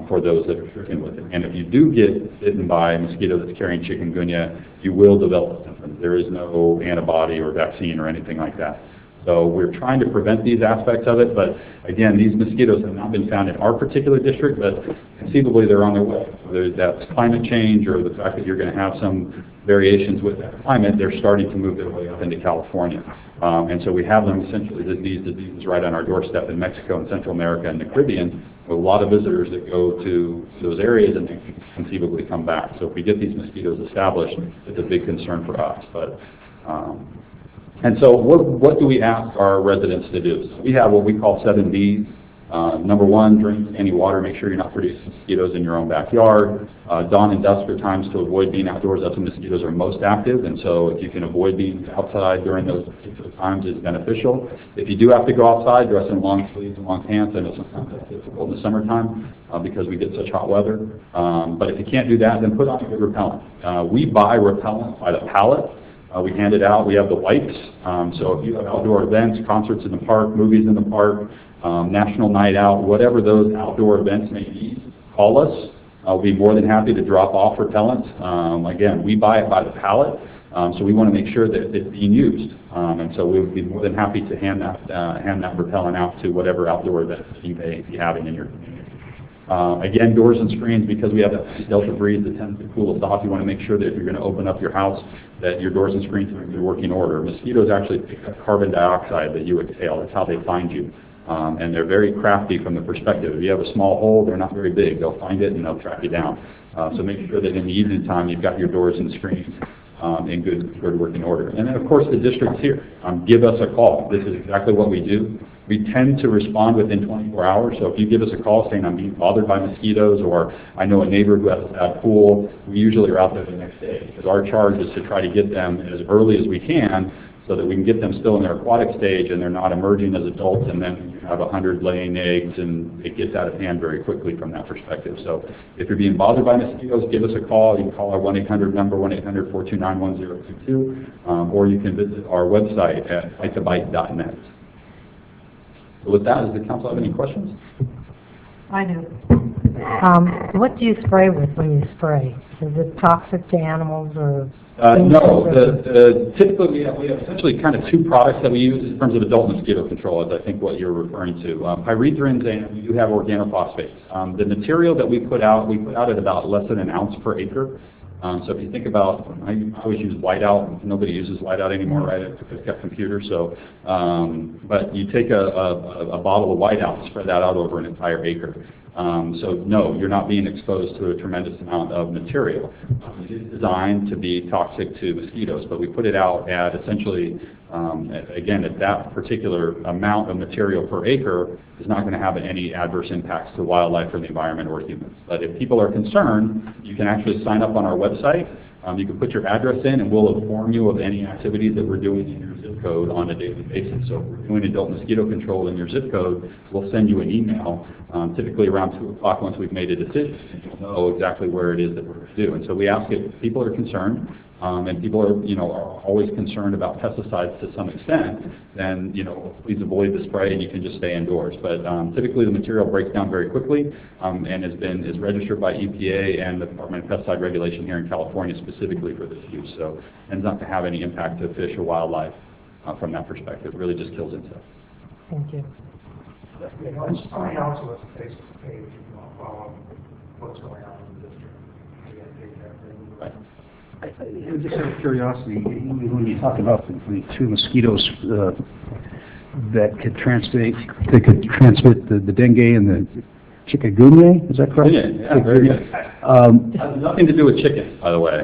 for those that are stricken with it. And if you do get bitten by a mosquito that's carrying chikungunya, you will develop symptoms. There is no antibody or vaccine or anything like that. So we're trying to prevent these aspects of it, but again, these mosquitoes have not been found in our particular district, but conceivably they're on their way. Whether that's climate change or the fact that you're going to have some variations with that climate, they're starting to move their way up into California. And so we have them essentially, these diseases right on our doorstep in Mexico and Central America and the Caribbean, with a lot of visitors that go to those areas and then conceivably come back. So if we get these mosquitoes established, it's a big concern for us. And so what do we ask our residents to do? So we have what we call 7 Ds. Number 1, drink any water. Make sure you're not producing mosquitoes in your own backyard. Dawn and dusk are times to avoid being outdoors. That's when mosquitoes are most active. And so if you can avoid being outside during those particular times, it's beneficial. If you do have to go outside, dress in long sleeves and long pants. I know sometimes that's difficult in the summertime because we get such hot weather. But if you can't do that, then put on a good repellent. We buy repellent by the pallet. We hand it out. We have the wipes. So if you have outdoor events, concerts in the park, movies in the park, national night out, whatever those outdoor events may be, call us. I'll be more than happy to drop off repellent. Again, we buy it by the pallet, so we want to make sure that it's being used. And so we would be more than happy to hand that repellent out to whatever outdoor events you may be having in your community. Again, doors and screens, because we have that Delta breeze that tends to cool us off, you want to make sure that if you're going to open up your house, that your doors and screens are in working order. Mosquitoes actually pick up carbon dioxide that you exhale. That's how they find you. And they're very crafty from the perspective. If you have a small hole, they're not very big. They'll find it and they'll track you down. So make sure that in the evening time you've got your doors and screens in good working order. And then of course the district's here. Give us a call. This is exactly what we do. We tend to respond within 24 hours. So if you give us a call saying I'm being bothered by mosquitoes, or I know a neighbor who has a bad pool, we usually are out there the next day. Because our charge is to try to get them as early as we can so that we can get them still in their aquatic stage and they're not emerging as adults, and then you have 100 laying eggs, and it gets out of hand very quickly from that perspective. So if you're being bothered by mosquitoes, give us a call. You can call our 1-800 number, 1-800-429-1022, or you can visit our website at fighttobite.net. So with that, does the council have any questions? I do. What do you spray with when you spray? Is it toxic to animals or? No. Typically, we have essentially kind of two products that we use in terms of adult mosquito control, as I think what you're referring to. Pyrethrin, and we do have organophosphates. The material that we put out at about less than an ounce per acre. So if you think about, I always use whiteout. Nobody uses whiteout anymore, right? It's got computers. So, but you take a bottle of whiteout and spread that out over an entire acre. So no, you're not being exposed to a tremendous amount of material. It is designed to be toxic to mosquitoes, but we put it out at essentially, again, at that particular amount of material per acre is not going to have any adverse impacts to wildlife or the environment or humans. But if people are concerned, you can actually sign up on our website. You can put your address in, and we'll inform you of any activities that we're doing in your zip code on a daily basis. So if we're doing adult mosquito control in your zip code, we'll send you an email, typically around 2 o'clock once we've made a decision, and you'll know exactly where it is that we're going to do. And so we ask if people are concerned, and people are, are always concerned about pesticides to some extent, then, please avoid the spray and you can just stay indoors. But typically the material breaks down very quickly, and is registered by EPA and the Department of Pesticide Regulation here in California specifically for this use. So it ends not to have any impact to fish or wildlife from that perspective. It really just kills insects. Thank you. Somebody else with a Facebook page, follow what's going on in the district. Right. Just out of curiosity, when you talk about the two mosquitoes that could transmit the dengue and the chikungunya, is that correct? Yeah, very good. Has nothing to do with chickens, by the way.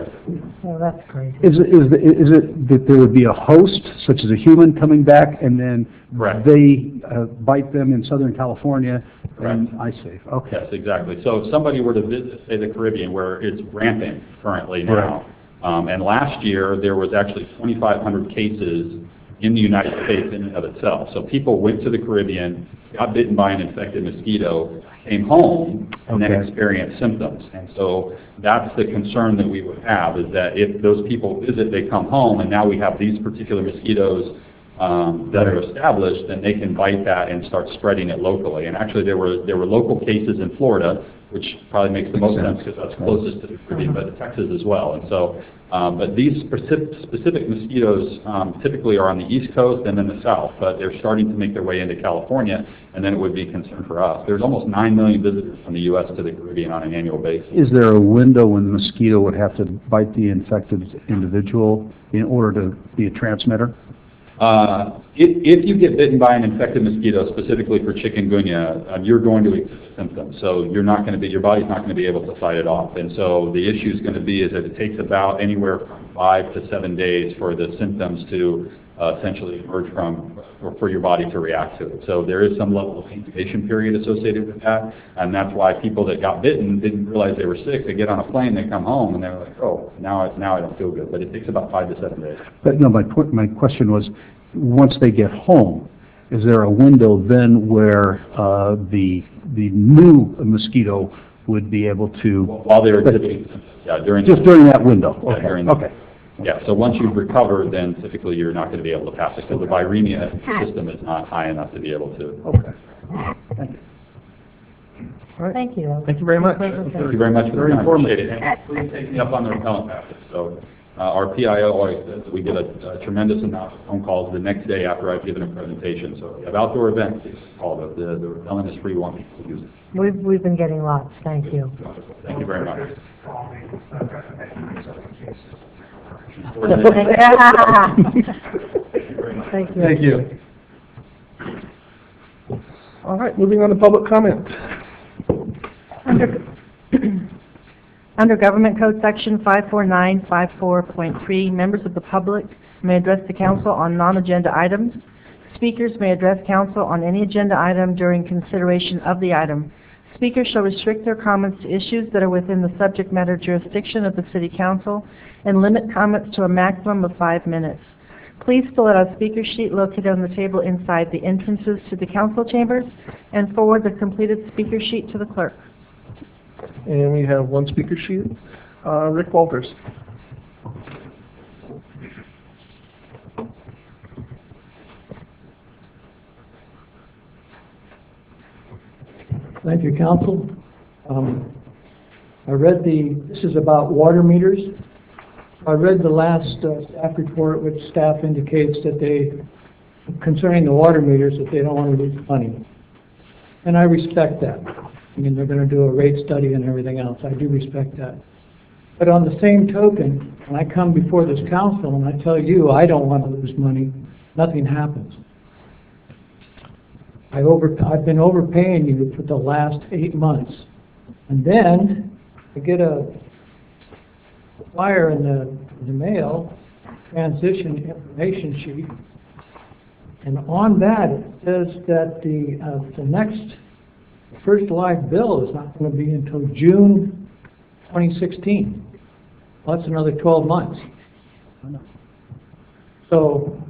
Oh, that's great. Is it that there would be a host, such as a human, coming back, and then they bite them in Southern California? And I see. Okay. Yes, exactly. So if somebody were to visit, say, the Caribbean, where it's rampant currently now, and last year there was actually 2,500 cases in the United States in and of itself. So people went to the Caribbean, got bitten by an infected mosquito, came home, and then experienced symptoms. And so that's the concern that we would have, is that if those people visit, they come home, and now we have these particular mosquitoes that are established, then they can bite that and start spreading it locally. And actually there were local cases in Florida, which probably makes the most sense because that's closest to the Caribbean, but Texas as well. And so, but these specific mosquitoes typically are on the East Coast and then the South, but they're starting to make their way into California, and then it would be a concern for us. There's almost 9 million visitors from the U.S. to the Caribbean on an annual basis. Is there a window when the mosquito would have to bite the infected individual in order to be a transmitter? If you get bitten by an infected mosquito, specifically for chikungunya, you're going to exhibit symptoms. So you're not going to be, your body's not going to be able to fight it off. And so the issue is going to be is that it takes about anywhere from 5 to 7 days for the symptoms to essentially emerge from, or for your body to react to it. So there is some level of incubation period associated with that, and that's why people that got bitten didn't realize they were sick. They get on a plane, they come home, and they're like, oh, now I don't feel good. But it takes about 5 to 7 days. But no, my question was, once they get home, is there a window then where the new mosquito would be able to? While they're exhibiting, during that window. Okay. Okay. Yeah, so once you've recovered, then typically you're not going to be able to pass it because the viremia system is not high enough to be able to. Okay. Thank you. All right. Thank you. Thank you very much. Thank you very much for the time. Appreciate it. And please take me up on the repellent package. So our PIO always says that we get a tremendous amount of phone calls the next day after I've given a presentation. So if you have outdoor events, please call. The repellent is free. We want people to use it. We've been getting lots. Thank you. Thank you very much. Thank you. Thank you. All right, moving on to public comment. Under Government Code Section 54954.3, members of the public may address the council on non-agenda items. Speakers may address council on any agenda item during consideration of the item. Speakers shall restrict their comments to issues that are within the subject matter jurisdiction of the City Council and limit comments to a maximum of 5 minutes. Please fill out a speaker sheet located on the table inside the entrances to the council chambers and forward the completed speaker sheet to the clerk. And we have one speaker sheet. Rick Walters. Thank you, Council. This is about water meters. I read the last staff report, which staff indicates that concerning the water meters, that they don't want to lose money. And I respect that. I mean, they're going to do a rate study and everything else. I do respect that. But on the same token, when I come before this council and I tell you I don't want to lose money, nothing happens. I've been overpaying you for the last 8 months. And then I get a flyer in the mail, transition information sheet, and on that it says that the next first live bill is not going to be until June 2016. Well, that's another 12 months. So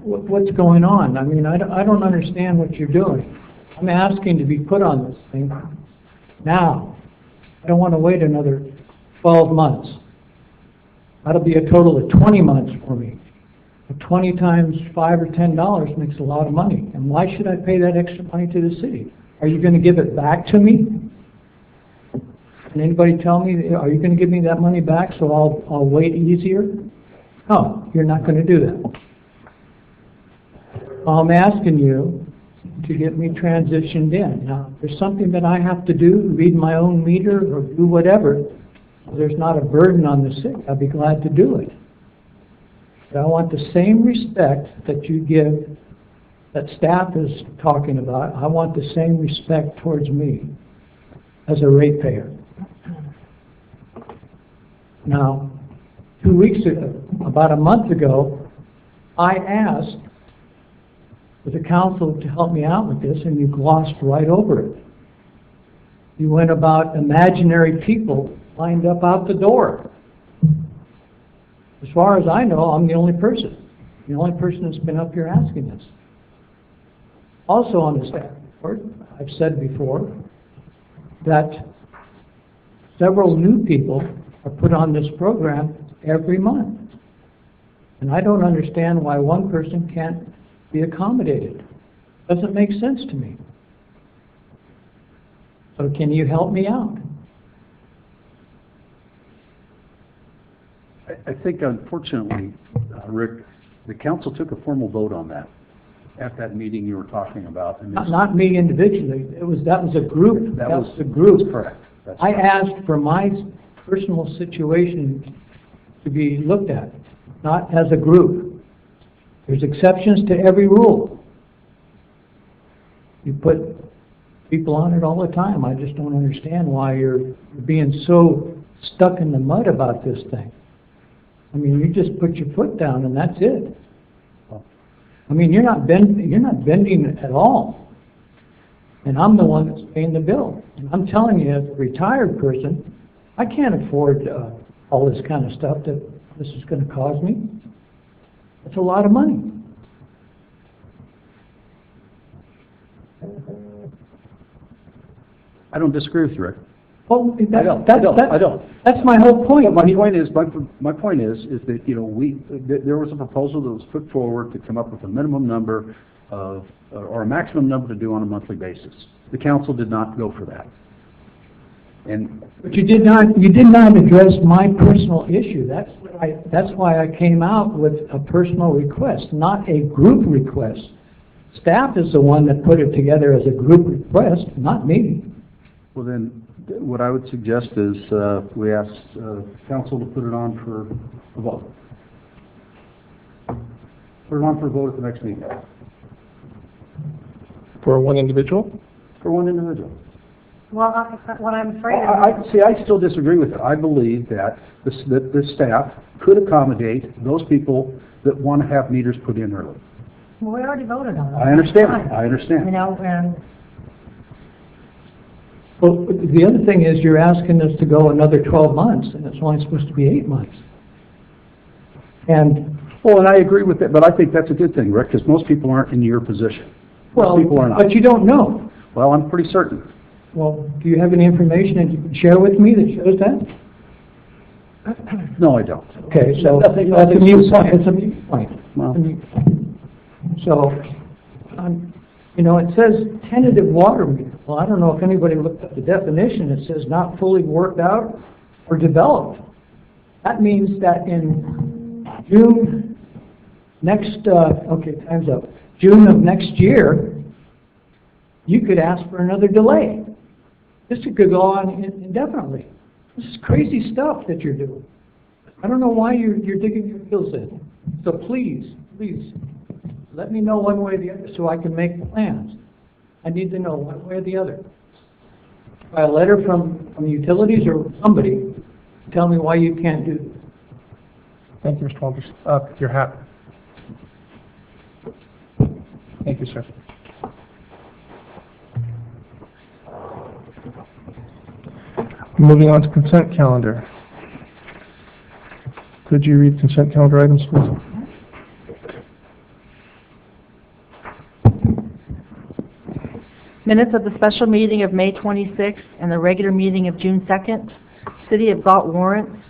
what's going on? I mean, I don't understand what you're doing. I'm asking to be put on this thing now. I don't want to wait another 12 months. That'll be a total of 20 months for me. 20 times $5 or $10 makes a lot of money. And why should I pay that extra money to the city? Are you going to give it back to me? Can anybody tell me, are you going to give me that money back so I'll wait easier? No, you're not going to do that. I'm asking you to get me transitioned in. Now, if there's something that I have to do, read my own meter or do whatever, there's not a burden on the city, I'd be glad to do it. But I want the same respect that you give, that staff is talking about, I want the same respect towards me as a ratepayer. Now, 2 weeks ago, about a month ago, I asked for the council to help me out with this, and you glossed right over it. You went about imaginary people lined up out the door. As far as I know, I'm the only person that's been up here asking this. Also on the staff report, I've said before that several new people are put on this program every month. And I don't understand why one person can't be accommodated. Doesn't make sense to me. So can you help me out? I think unfortunately, Rick, the council took a formal vote on that at that meeting you were talking about. And Not me individually. That was a group. That was a group. That's correct. That's I correct. asked for my personal situation to be looked at, not as a group. There's exceptions to every rule. You put people on it all the time. I just don't understand why you're being so stuck in the mud about this thing. I mean, you just put your foot down and that's it. I mean, you're not bending at all. And I'm the one that's paying the bill. And I'm telling you, as a retired person, I can't afford all this kind of stuff that this is going to cause me. It's a lot of money. I don't disagree with you, Rick. Well, I don't. That's my whole point. My point is that, you know, there was a proposal that was put forward to come up with a minimum number of, or a maximum number to do on a monthly basis. The council did not go for that. But you did not address my personal issue. That's why I came out with a personal request, not a group request. Staff is the one that put it together as a group request, not me. Well then, what I would suggest is we ask council to put it on for a vote. Put it on for a vote at the next meeting. For one individual? For one individual. Well, what I'm afraid of... I still disagree with it. I believe that the staff could accommodate those people that want to have meters put in early. Well, we already voted on it. I understand. You know, and... Well, the other thing is you're asking us to go another 12 months, and it's only supposed to be 8 months. And Well, and I agree with that, but I think that's a good thing, Rick, because most people aren't in your position. Well, Most people are not. but you don't know. Well, I'm pretty certain. Well, do you have any information that you can share with me that shows that? No, I don't. Okay, so Nothing- that's a nothing's mute the point. same. It's a mute point. Well, It's a mute point. So, you know, it says tentative water meter. Well, I don't know if anybody looked up the definition. It says not fully worked out or developed. That means that in June next, okay, time's up. June of next year, you could ask for another delay. This could go on indefinitely. This is crazy stuff that you're doing. I don't know why you're digging your heels in. So please, let me know one way or the other so I can make plans. I need to know one way or the other. By a letter from utilities or somebody, tell me why you can't do this. Thank you, Mr. Walters. Your hat. Thank you, sir. Moving on to consent calendar. Could you read consent calendar items, please? Minutes of the special meeting of May 26th and the regular meeting of June 2nd. City of Galt warrants.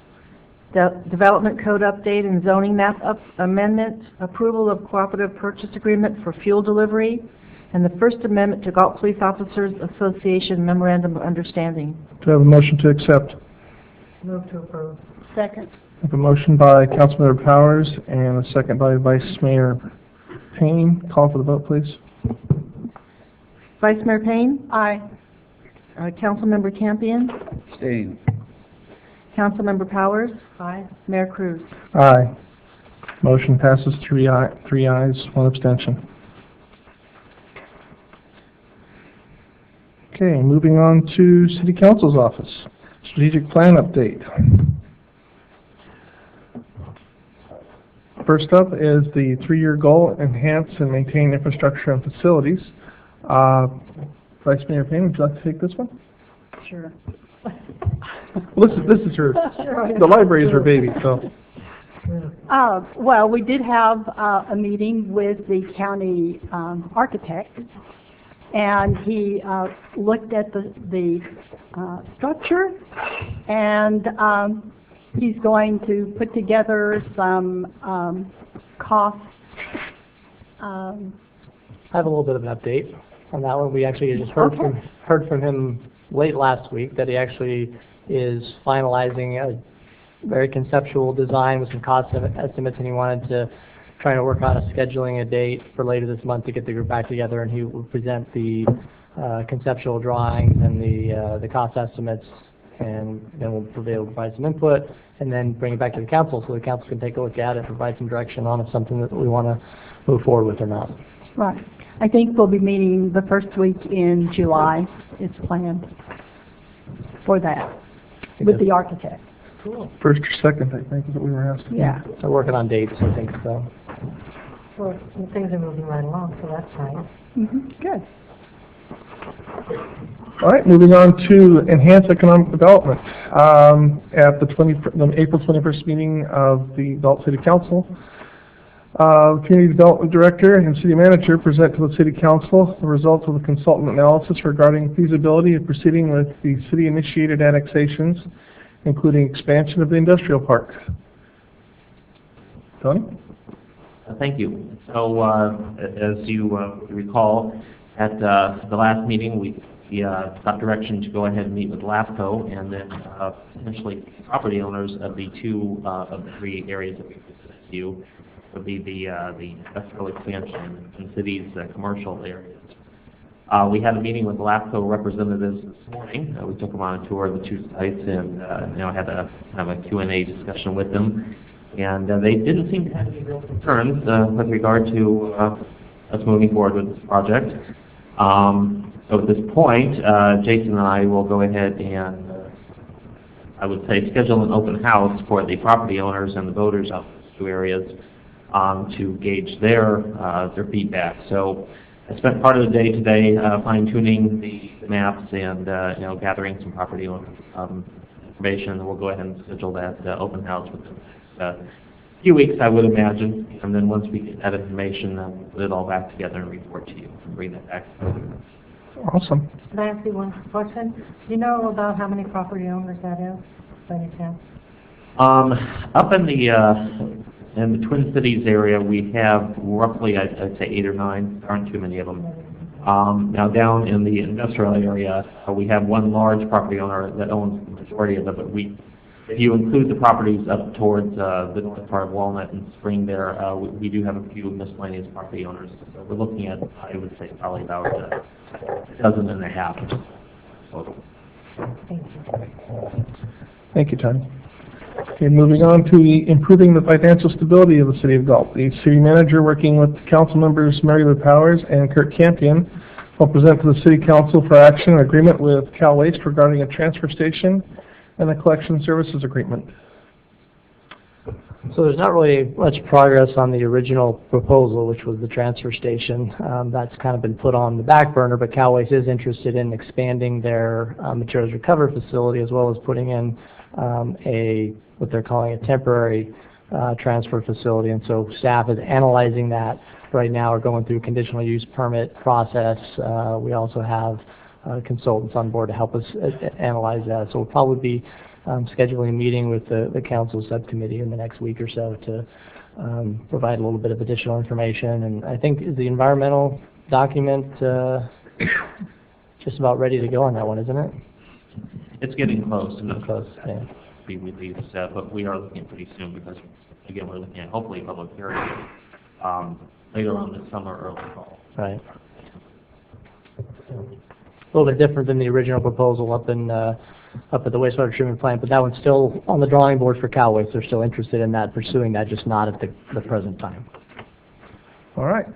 Development code update and zoning map amendment. Approval of cooperative purchase agreement for fuel delivery. And the First Amendment to Galt Police Officers Association Memorandum of Understanding. Do I have a motion to accept? Move to approve. Second. I have a motion by Councilmember Powers and a second by Vice Mayor Payne. Call for the vote, please. Vice Mayor Payne? Aye. Councilmember Campion? Abstain. Councilmember Powers? Aye. Mayor Cruz? Aye. Motion passes three ayes, one abstention. Okay, moving on to City Council's office. Strategic plan update. First up is the 3-year goal, enhance and maintain infrastructure and facilities. Vice Mayor Payne, would you like to take this one? Sure. Well, this is her, the library is her baby, so. Well, we did have a meeting with the county architect, and he looked at the structure, and he's going to put together some costs. I have a little bit of an update on that one. We actually just heard from him late last week that he actually is finalizing a very conceptual design with some cost estimates, and he wanted to try to work on scheduling a date for later this month to get the group back together, and he will present the conceptual drawings and the cost estimates, and then we'll be able to provide some input and then bring it back to the council so the council can take a look at it, provide some direction on if something that we want to move forward with or not. Right. I think we'll be meeting the first week in July. It's planned for that with the architect. Cool. First or second, I think, is what we were asking. Yeah. So working on dates, I think so. Well, things are moving right along, so that's nice. Good. All right, moving on to enhance economic development. At the April 21st meeting of the Galt City Council, Community Development Director and City Manager present to the City Council the results of the consultant analysis regarding feasibility of proceeding with the city-initiated annexations, including expansion of the industrial park. Tony? Thank you. So, as you recall, at the last meeting, we got direction to go ahead and meet with LAFCO and then potentially property owners of the two of the three areas that we presented to you would be the industrial expansion and cities' commercial areas. We had a meeting with LAFCO representatives this morning. We took them on a tour of the two sites and had a kind of a Q&A discussion with them. And they didn't seem to have any real concerns with regard to us moving forward with this project. So at this point, Jason and I will go ahead and, I would say, schedule an open house for the property owners and the voters of those two areas to gauge their feedback. So I spent part of the day today fine-tuning the maps and gathering some property owner information. We'll go ahead and schedule that open house with them few weeks, I would imagine, and then once we get that information, then we'll put it all back together and report to you and bring that back. Awesome. Can I ask you one question? Do you know about how many property owners that is, by any chance? Up in the Twin Cities area, we have roughly, I'd say 8 or 9. There aren't too many of them. Now down in the industrial area, we have one large property owner that owns the majority of it, but if you include the properties up towards the north part of Walnut and Spring there, we do have a few miscellaneous property owners. So we're looking at, I would say, probably about a dozen and a half total. Thank you. Thank you, Tony. Okay, moving on to improving the financial stability of the City of Galt. The City Manager, working with Council Members Mary Lou Powers and Kurt Campion, will present to the City Council for action an agreement with Cal Waste regarding a transfer station and a collection services agreement. So there's not really much progress on the original proposal, which was the transfer station. That's kind of been put on the back burner, but Cal Waste is interested in expanding their materials recovery facility as well as putting in what they're calling a temporary transfer facility. And so staff is analyzing that right now. We're going through a conditional use permit process. We also have consultants on board to help us analyze that. So we'll probably be scheduling a meeting with the council subcommittee in the next week or so to provide a little bit of additional information. And I think the environmental document just about ready to go on that one, isn't it? It's getting close. Getting close, yeah. Be released, but we are looking pretty soon because, again, we're looking at hopefully a public hearing later on this summer, early fall. Right. A little bit different than the original proposal up at the wastewater treatment plant, but that one's still on the drawing board for Cal Waste. They're still interested in that, pursuing that, just not at the present time. All right.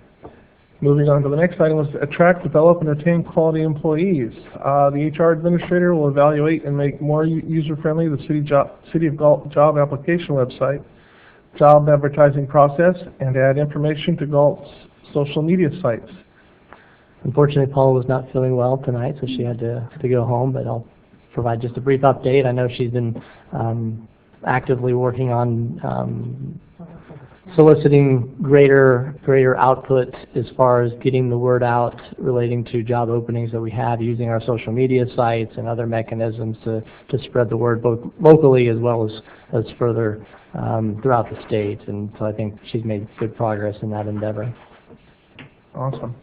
Moving on to the next item was to attract, develop, and retain quality employees. The HR administrator will evaluate and make more user-friendly the City of Galt job application website, job advertising process, and add information to Galt's social media sites. Unfortunately, Paula was not feeling well tonight, so she had to go home, but I'll provide just a brief update. I know she's been actively working on soliciting greater output as far as getting the word out relating to job openings that we have, using our social media sites and other mechanisms to spread the word both locally as well as further throughout the state. And so I think she's made good progress in that endeavor. Awesome.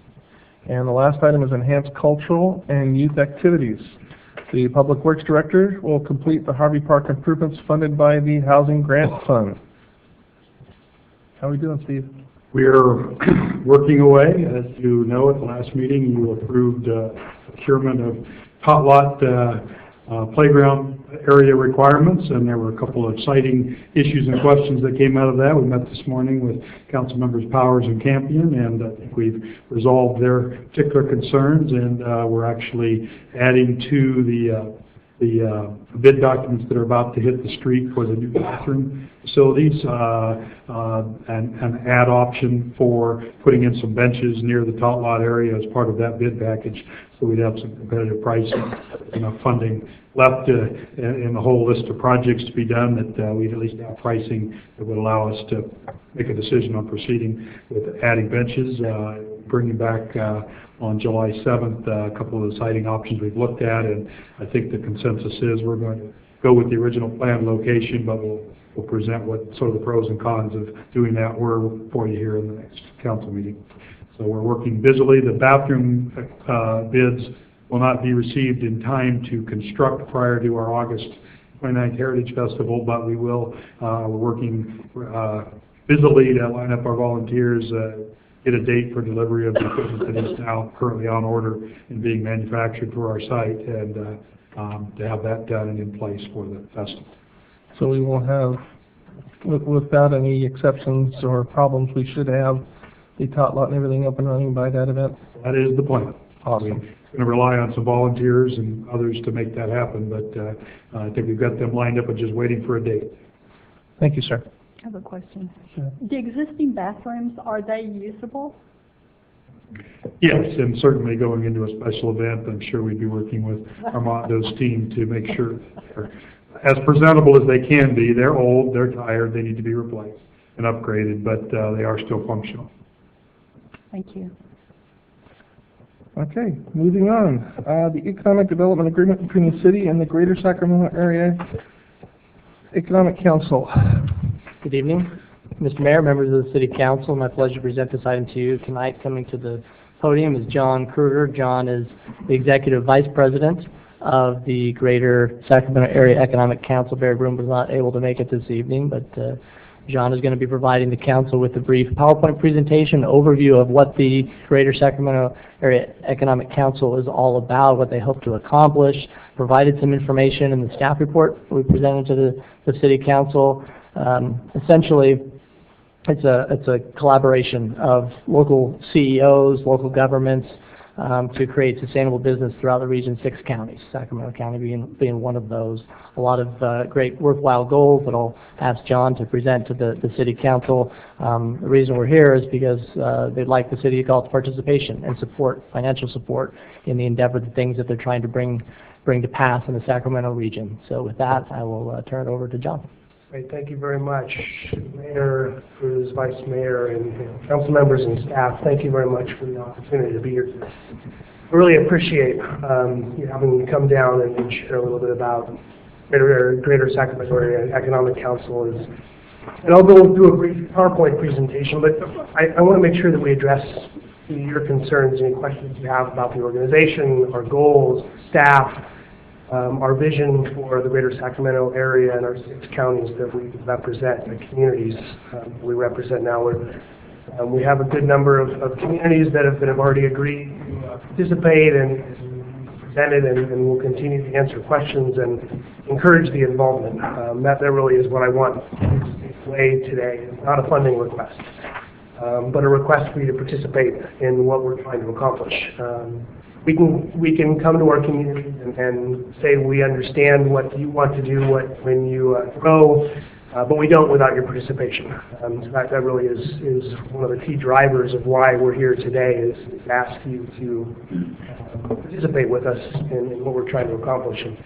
And the last item is enhanced cultural and youth activities. The Public Works Director will complete the Harvey Park improvements funded by the Housing Grant Fund. How are we doing, Steve? We are working away. As you know, at the last meeting, you approved procurement of tot lot playground area requirements, and there were a couple of exciting issues and questions that came out of that. We met this morning with Council Members Powers and Campion, and I think we've resolved their particular concerns, and we're actually adding to the bid documents that are about to hit the street for the new bathroom facilities, an add option for putting in some benches near the tot lot area as part of that bid package, so we'd have some competitive pricing, enough funding left in the whole list of projects to be done that we'd at least have pricing that would allow us to make a decision on proceeding with adding benches, bringing back on July 7th a couple of the siting options we've looked at, and I think the consensus is we're going to go with the original planned location, but we'll present what sort of the pros and cons of doing that were for you here in the next council meeting. So we're working busily. The bathroom bids will not be received in time to construct prior to our August 29th Heritage Festival, but we will. We're working busily to line up our volunteers, get a date for delivery of the equipment that is now currently on order and being manufactured for our site, and to have that done and in place for the festival. So we won't have, without any exceptions or problems, we should have the tot lot and everything up and running by that event? That is the plan. Awesome. We're going to rely on some volunteers and others to make that happen, but I think we've got them lined up and just waiting for a date. Thank you, sir. I have a question. Sure. The existing bathrooms, are they usable? Yes, and certainly going into a special event, I'm sure we'd be working with Armando's team to make sure they're as presentable as they can be. They're old, they're tired, they need to be replaced. and upgraded, but they are still functional. Thank you. Okay, moving on. The Economic Development Agreement between the city and the Greater Sacramento Area Economic Council. Good evening, Mr. Mayor, members of the City Council. My pleasure to present this item to you tonight. Coming to the podium is John Kruger. John is the Executive Vice President of the Greater Sacramento Area Economic Council. Barry Broom was not able to make it this evening, but John is going to be providing the council with a brief PowerPoint presentation, overview of what the Greater Sacramento Area Economic Council is all about, what they hope to accomplish, provided some information in the staff report we presented to the City Council. Essentially, it's a collaboration of local CEOs, local governments, to create sustainable business throughout the region's 6 counties, Sacramento County being one of those. A lot of great worthwhile goals that I'll ask John to present to the City Council. The reason we're here is because they'd like the City of Galt's participation and support, financial support, in the endeavor, the things that they're trying to bring to pass in the Sacramento region. So with that, I will turn it over to John. Great, thank you very much, Mayor, Cruz, Vice Mayor, and council members and staff. Thank you very much for the opportunity to be here today. I really appreciate you having me come down and share a little bit about Greater Sacramento Area Economic Council. And I'll go through a brief PowerPoint presentation, but I want to make sure that we address your concerns, any questions you have about the organization, our goals, staff, our vision for the Greater Sacramento area and our 6 counties that we represent, the communities we represent now. We have a good number of communities that have already agreed to participate and presented, and will continue to answer questions and encourage the involvement. That really is what I want to take away today. It's not a funding request, but a request for you to participate in what we're trying to accomplish. We can come to our community and say we understand what you want to do when you grow, but we don't without your participation. So that really is one of the key drivers of why we're here today, is to ask you to participate with us in what we're trying to accomplish. And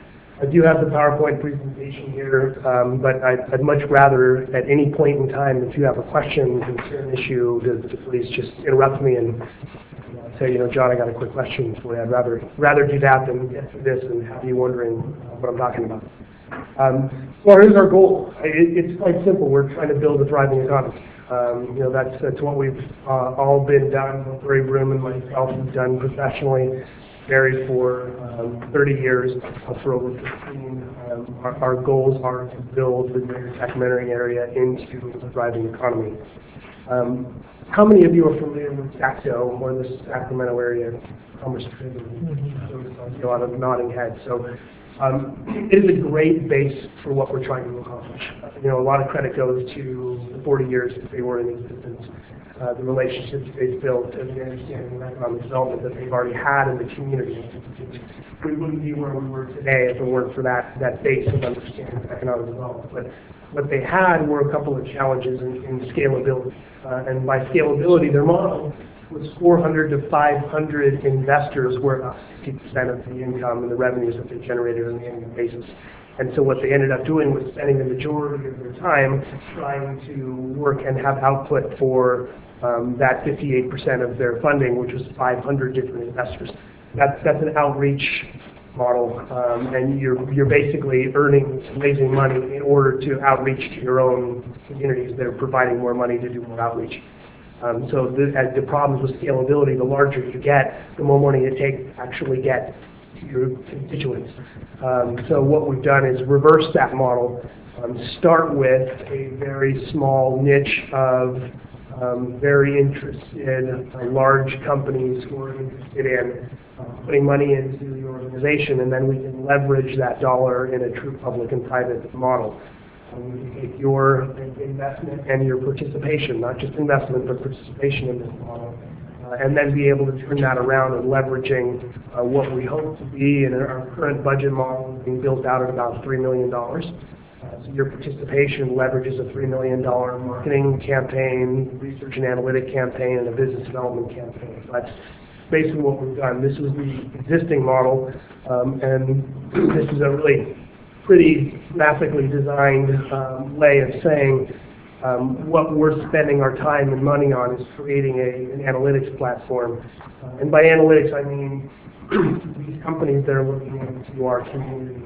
I do have the PowerPoint presentation here, but I'd much rather at any point in time, if you have a question, concern, issue, to please just interrupt me and say, John, I got a quick question for you. I'd rather do that than get through this and have you wondering what I'm talking about. Well, here's our goal. It's quite simple. We're trying to build a thriving economy. That's what we've all been done. Barry Broom and myself have done professionally. Barry for 30 years, for over 15. Our goals are to build the Greater Sacramento area into a thriving economy. How many of you are familiar with SACTO, or the Sacramento Area Commerce Trade? A lot of nodding heads. So it is a great base for what we're trying to accomplish. A lot of credit goes to the 40 years that they were in existence, the relationships they've built, and the understanding of economic development that they've already had in the community. We wouldn't be where we were today if it weren't for that base of understanding of economic development. But what they had were a couple of challenges in scalability. And by scalability, their model was 400 to 500 investors were about 60% of the income and the revenues that they generated on an annual basis. And so what they ended up doing was spending the majority of their time trying to work and have output for that 58% of their funding, which was 500 different investors. That's an outreach model, and you're basically raising money in order to outreach to your own communities that are providing more money to do more outreach. So as the problems with scalability, the larger you get, the more money it takes to actually get to your constituents. So what we've done is reverse that model, start with a very small niche of very interested large companies who are interested in putting money into the organization, and then we can leverage that dollar in a true public and private model. We can take your investment and your participation, not just investment, but participation in this model, and then be able to turn that around and leveraging what we hope to be in our current budget model being built out at about $3 million. So your participation leverages a $3 million marketing campaign, research and analytic campaign, and a business development campaign. So that's basically what we've done. This is the existing model, and this is a really pretty graphically designed way of saying what we're spending our time and money on is creating an analytics platform. And by analytics, I mean these companies that are looking into our communities,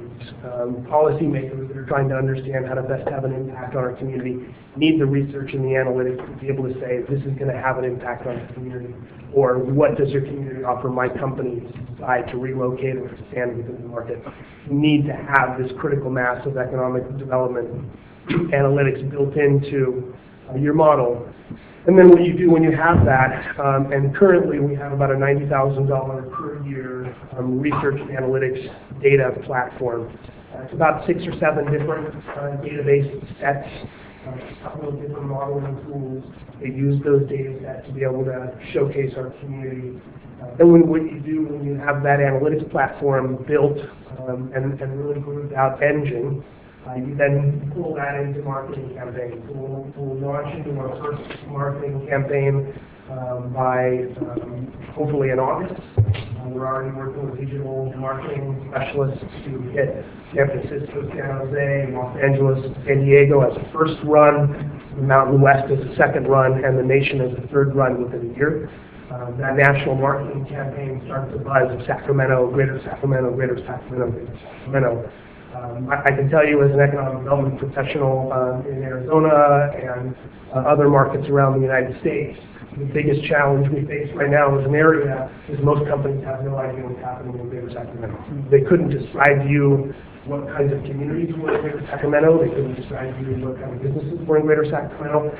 policymakers that are trying to understand how to best have an impact on our community, need the research and the analytics to be able to say, this is going to have an impact on the community, or what does your community offer my company to decide to relocate or expand within the market. You need to have this critical mass of economic development analytics built into your model. And then what you do when you have that, and currently we have about a $90,000 per year research and analytics data platform. It's about 6 or 7 different database sets, a couple of different modeling tools. They use those data sets to be able to showcase our community. And what you do when you have that analytics platform built and really grooved out engine, you then pull that into marketing campaigns. We'll launch into our first marketing campaign by hopefully in August. We're already working with digital marketing specialists to hit San Francisco, San Jose, Los Angeles, San Diego as a first run, the Mountain West as a second run, and the nation as a third run within a year. That national marketing campaign starts to buzz Sacramento, Greater Sacramento, Greater Sacramento, Greater Sacramento. I can tell you as an economic development professional in Arizona and other markets around the United States, the biggest challenge we face right now as an area is most companies have no idea what's happening in Greater Sacramento. They couldn't describe to you what kinds of communities were in Greater Sacramento. They couldn't describe to you what kind of businesses were in Greater Sacramento.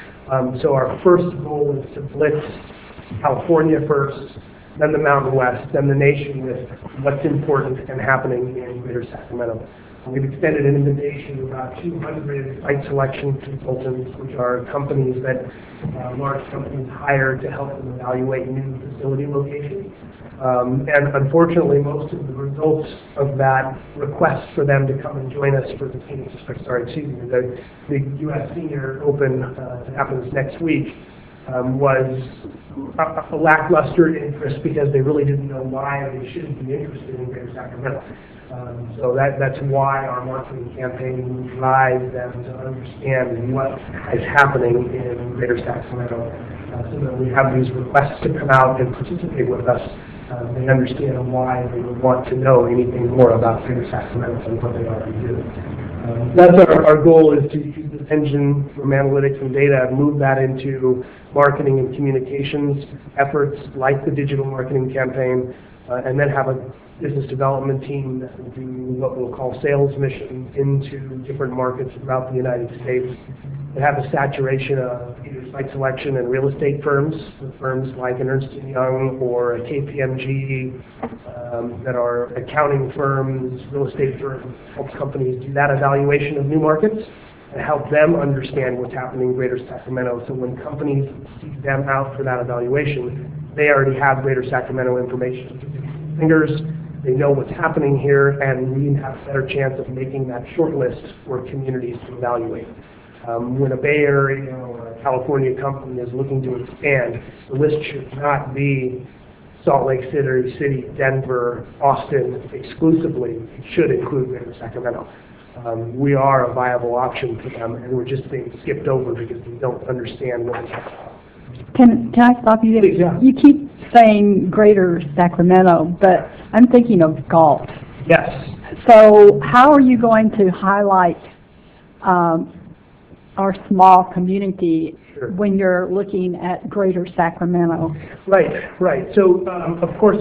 So our first goal is to blitz California first, then the Mountain West, then the nation with what's important and happening in Greater Sacramento. We've extended an invitation to about 200 site selection consultants, which are companies that large companies hire to help them evaluate new facility locations. And unfortunately, most of the results of that request for them to come and join us for the U.S. Senior Open that happens next week was a lackluster interest because they really didn't know why they shouldn't be interested in Greater Sacramento. So that's why our marketing campaign drives them to understand what is happening in Greater Sacramento. So that we have these requests to come out and participate with us. They understand why they would want to know anything more about Greater Sacramento than what they already do. That's our goal, is to use this engine from analytics and data and move that into marketing and communications efforts like the digital marketing campaign, and then have a business development team that will do what we'll call sales missions into different markets throughout the United States, that have a saturation of either site selection and real estate firms, firms like an Ernst & Young or a KPMG, that are accounting firms, real estate firms, help companies do that evaluation of new markets and help them understand what's happening in Greater Sacramento. So when companies seek them out for that evaluation, they already have Greater Sacramento information. Fingers, they know what's happening here, and we have a better chance of making that short list for communities to evaluate. When a Bay Area or a California company is looking to expand, the list should not be Salt Lake City, Denver, Austin exclusively. It should include Greater Sacramento. We are a viable option for them, and we're just being skipped over because we don't understand what is happening. Can I stop you there? Please, yeah. You keep saying Greater Sacramento, but I'm thinking of Galt. Yes. So how are you going to highlight our small community when you're looking at Greater Sacramento? Right. So, of course,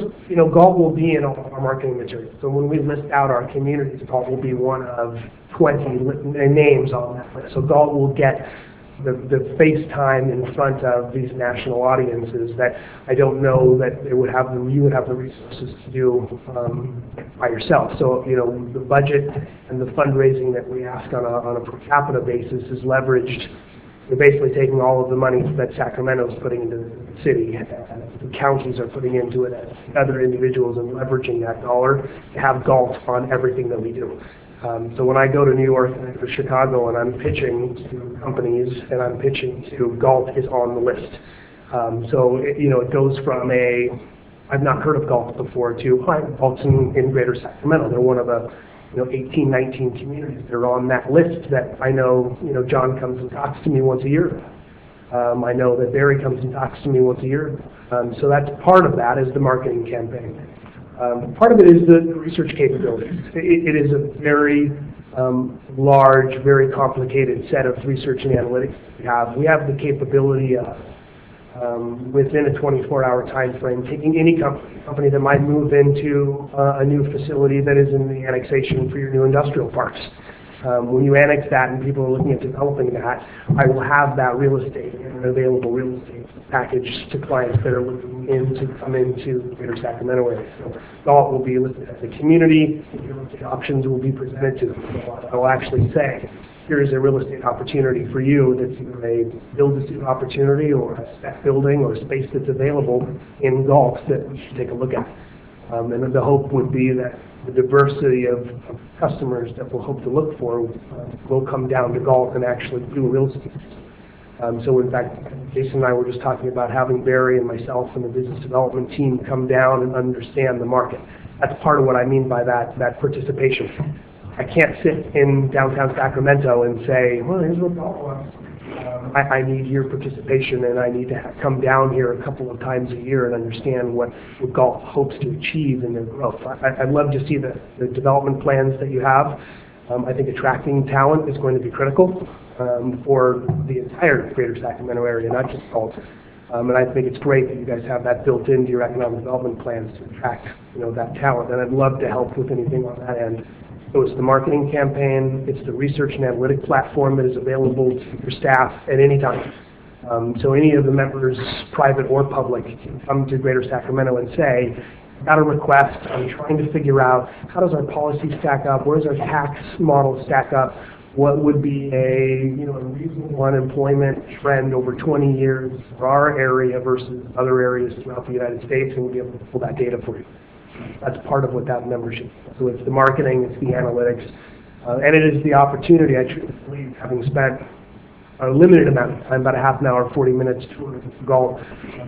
Galt will be in all of our marketing materials. So when we list out our communities, Galt will be one of 20 names on that list. So Galt will get the face time in front of these national audiences that I don't know that you would have the resources to do by yourself. So, the budget and the fundraising that we ask on a per capita basis is leveraged. We're basically taking all of the money that Sacramento is putting into the city, and the counties are putting into it as other individuals, and leveraging that dollar to have Galt on everything that we do. So when I go to New York and I go to Chicago and I'm pitching to companies and I'm pitching to, Galt is on the list. So it goes from I've not heard of Galt before to, hi, Galt's in Greater Sacramento. They're one of the 18, 19 communities that are on that list that I know, John comes and talks to me once a year. I know that Barry comes and talks to me once a year. So that's part of that is the marketing campaign. Part of it is the research capabilities. It is a very large, very complicated set of research and analytics we have the capability of, within a 24-hour time frame, taking any company that might move into a new facility that is in the annexation for your new industrial parks. When you annex that and people are looking at developing that, I will have that real estate and an available real estate package to clients that are looking to come into the Greater Sacramento area. So Galt will be listed as a community, real estate options will be presented to them. So I will actually say, here is a real estate opportunity for you that's either a build-to-suit opportunity or a spec building or space that's available in Galt that we should take a look at. And the hope would be that the diversity of customers that we'll hope to look for will come down to Galt and actually do real estate. So in fact, Jason and I were just talking about having Barry and myself and the business development team come down and understand the market. That's part of what I mean by that participation. I can't sit in downtown Sacramento and say, well, here's what Galt wants. I need your participation, and I need to come down here a couple of times a year and understand what Galt hopes to achieve in their growth. I'd love to see the development plans that you have. I think attracting talent is going to be critical for the entire Greater Sacramento area, not just Galt. And I think it's great that you guys have that built into your economic development plans to attract, that talent. And I'd love to help with anything on that end. So it's the marketing campaign, it's the research and analytic platform that is available to your staff at any time. So any of the members, private or public, can come to Greater Sacramento and say, got a request, I'm trying to figure out how does our policy stack up, where does our tax model stack up, what would be a reasonable unemployment trend over 20 years for our area versus other areas throughout the United States, and we'll be able to pull that data for you. That's part of what that membership is. So it's the marketing, it's the analytics, and it is the opportunity, I truly believe, having spent a limited amount of time, about a half an hour, 40 minutes touring Galt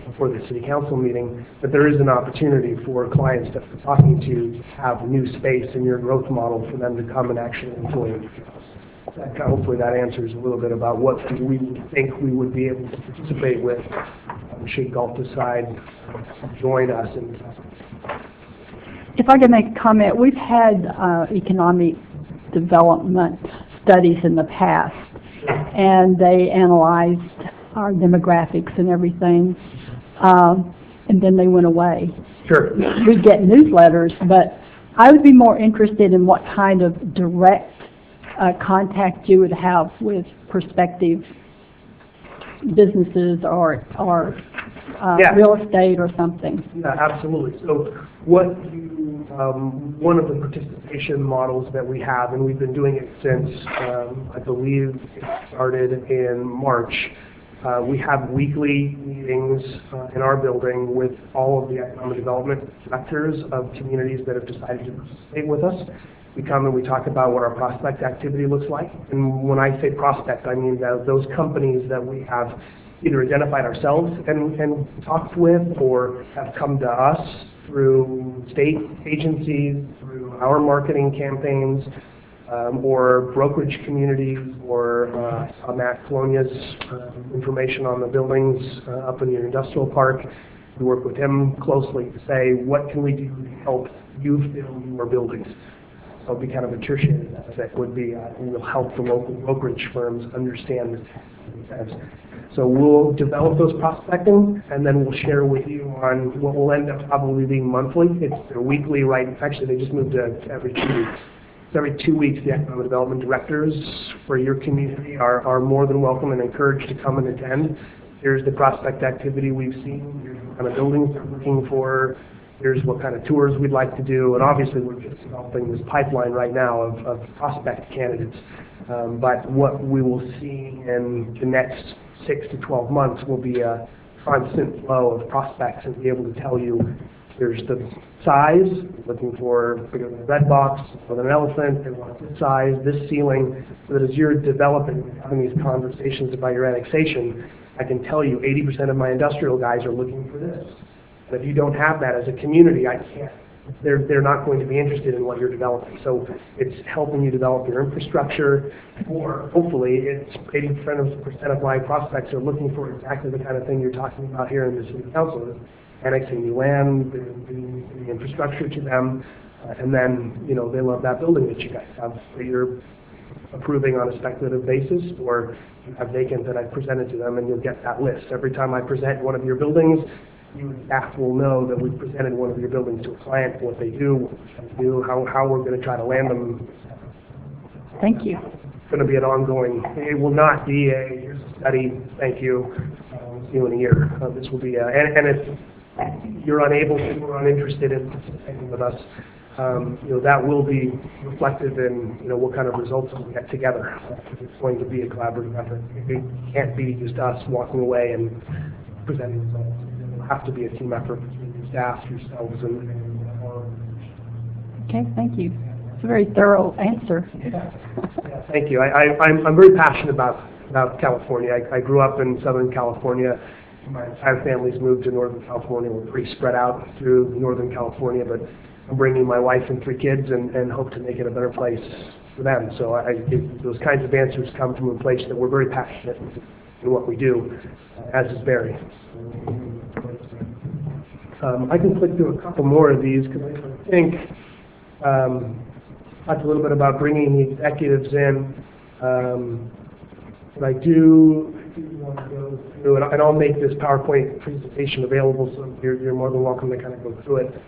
before the city council meeting, that there is an opportunity for clients that we're talking to have new space in your growth model for them to come and actually employ them. Hopefully that answers a little bit about what we think we would be able to participate with should Galt decide to join us. If I could make a comment, we've had economic development studies in the past, and they analyzed our demographics and everything, and then they went away. Sure. We get newsletters, but I would be more interested in what kind of direct contact you would have with prospective businesses or real estate or something. Yeah, absolutely. So one of the participation models that we have, and we've been doing it since, I believe it started in March, we have weekly meetings in our building with all of the economic development directors of communities that have decided to participate with us. We come and we talk about what our prospect activity looks like. And when I say prospect, I mean those companies that we have either identified ourselves and talked with or have come to us through state agencies, through our marketing campaigns, or brokerage communities, or Matt Colonia's information on the buildings up in your industrial park. We work with him closely to say, what can we do to help you fill your buildings? So it'll be kind of a tertiary benefit would be, we'll help the local brokerage firms understand this. So we'll develop those prospecting, and then we'll share with you on what will end up probably being monthly. It's their weekly, right? Actually, they just moved to every 2 weeks. So every 2 weeks, the economic development directors for your community are more than welcome and encouraged to come and attend. Here's the prospect activity we've seen. Here's what kind of buildings we're looking for. Here's what kind of tours we'd like to do. And obviously, we're just developing this pipeline right now of prospect candidates. But what we will see in the next 6 to 12 months will be a constant flow of prospects and be able to tell you there's the size, looking for bigger than a red box, or than an elephant, they want this size, this ceiling, so that as you're developing, having these conversations about your annexation, I can tell you 80% of my industrial guys are looking for this. And if you don't have that as a community, I can't they're not going to be interested in what you're developing. So it's helping you develop your infrastructure, or hopefully it's 80% of my prospects are looking for exactly the kind of thing you're talking about here in the city council, annexing new land, bringing the infrastructure to them, and then, you know, they love that building that you guys have that you're approving on a speculative basis, or you have vacant that I've presented to them, and you'll get that list. Every time I present one of your buildings, you staff will know that we've presented one of your buildings to a client, what they do, what they do, how we're going to try to land them. Thank you. It's going to be an ongoing, it will not be a, here's a study, thank you, see you in a year. This will be, and if you're unable to or uninterested in participating with us, you know, that will be reflected in, you know, what kind of results we get together. It's going to be a collaborative effort. It can't be just us walking away and presenting results. It will have to be a team effort between your staff, yourselves, and Okay, thank you. It's a very thorough answer. Yeah, thank you. I'm very passionate about California. I grew up in Southern California. My entire family's moved to Northern California. We're pretty spread out through Northern California, but I'm bringing my wife and 3 kids and hope to make it a better place for them. So those kinds of answers come from a place that we're very passionate in what we do, as is Barry. I can click through a couple more of these because I think talked a little bit about bringing the executives in. But I do want to go through it, and I'll make this PowerPoint presentation available, so you're more than welcome to kind of go through it.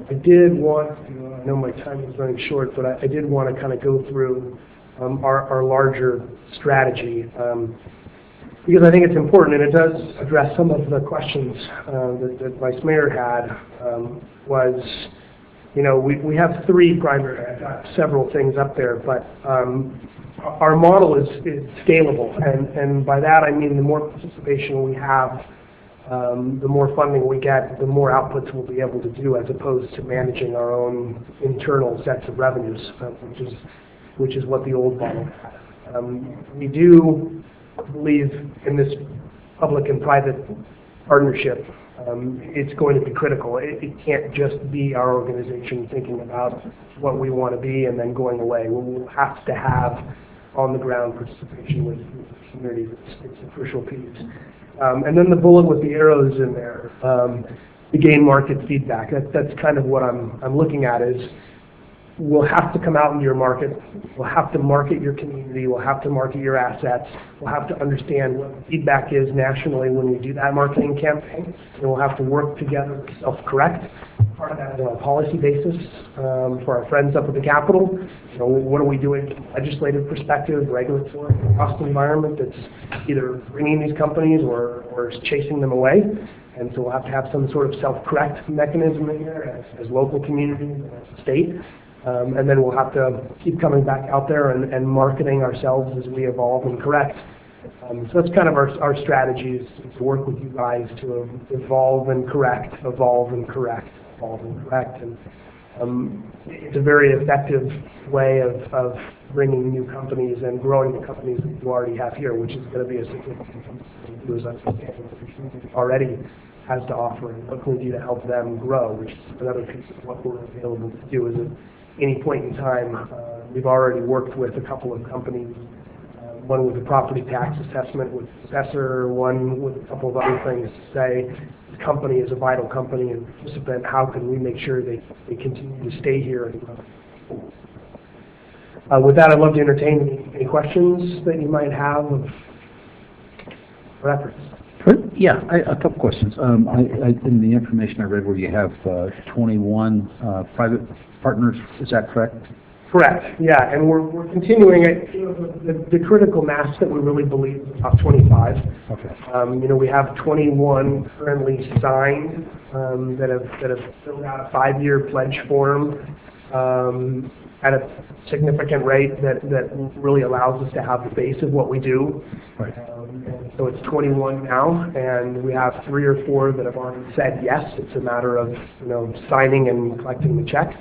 I did want to, I know my time is running short, but I did want to kind of go through our larger strategy, because I think it's important, and it does address some of the questions that Vice Mayor had, was, you know, we have 3 primary, I've got several things up there, but our model is scalable, and by that I mean the more participation we have, the more funding we get, the more outputs we'll be able to do, as opposed to managing our own internal sets of revenues, which is what the old model had. We do believe in this public and private partnership. It's going to be critical. It can't just be our organization thinking about what we want to be and then going away. We'll have to have on-the-ground participation with the community. It's a crucial piece. And then the bullet with the arrows in there, to gain market feedback. That's kind of what I'm looking at, is we'll have to come out into your market, we'll have to market your community, we'll have to market your assets, we'll have to understand what feedback is nationally when we do that marketing campaign, and we'll have to work together to self-correct. Part of that is on a policy basis for our friends up at the Capitol. You know, what are we doing from a legislative perspective, regulatory, cost environment that's either bringing these companies or chasing them away? And so we'll have to have some sort of self-correct mechanism in here as local communities and as a state. And then we'll have to keep coming back out there and marketing ourselves as we evolve and correct. So that's kind of our strategy, is to work with you guys to evolve and correct, evolve and correct, evolve and correct. And it's a very effective way of bringing new companies and growing the companies that you already have here, which is going to be a significant component to understanding what the community already has to offer and what can we do to help them grow, which is another piece of what we're available to do. Is at any point in time, we've already worked with a couple of companies, one with a property tax assessment with the assessor, one with a couple of other things to say the company is a vital company and participant. How can we make sure they continue to stay here and grow? With that, I'd love to entertain any questions that you might have of reference. Yeah, a couple questions. In the information I read where you have 21 private partners, is that correct? Correct, yeah, and we're continuing it. You know, the critical mass that we really believe is about 25. Okay. You know, we have 21 currently signed that have filled out a 5-year pledge form at a significant rate that really allows us to have the base of what we do. Right. So it's 21 now, and we have 3 or 4 that have already said yes. It's a matter of, you know, signing and collecting the check.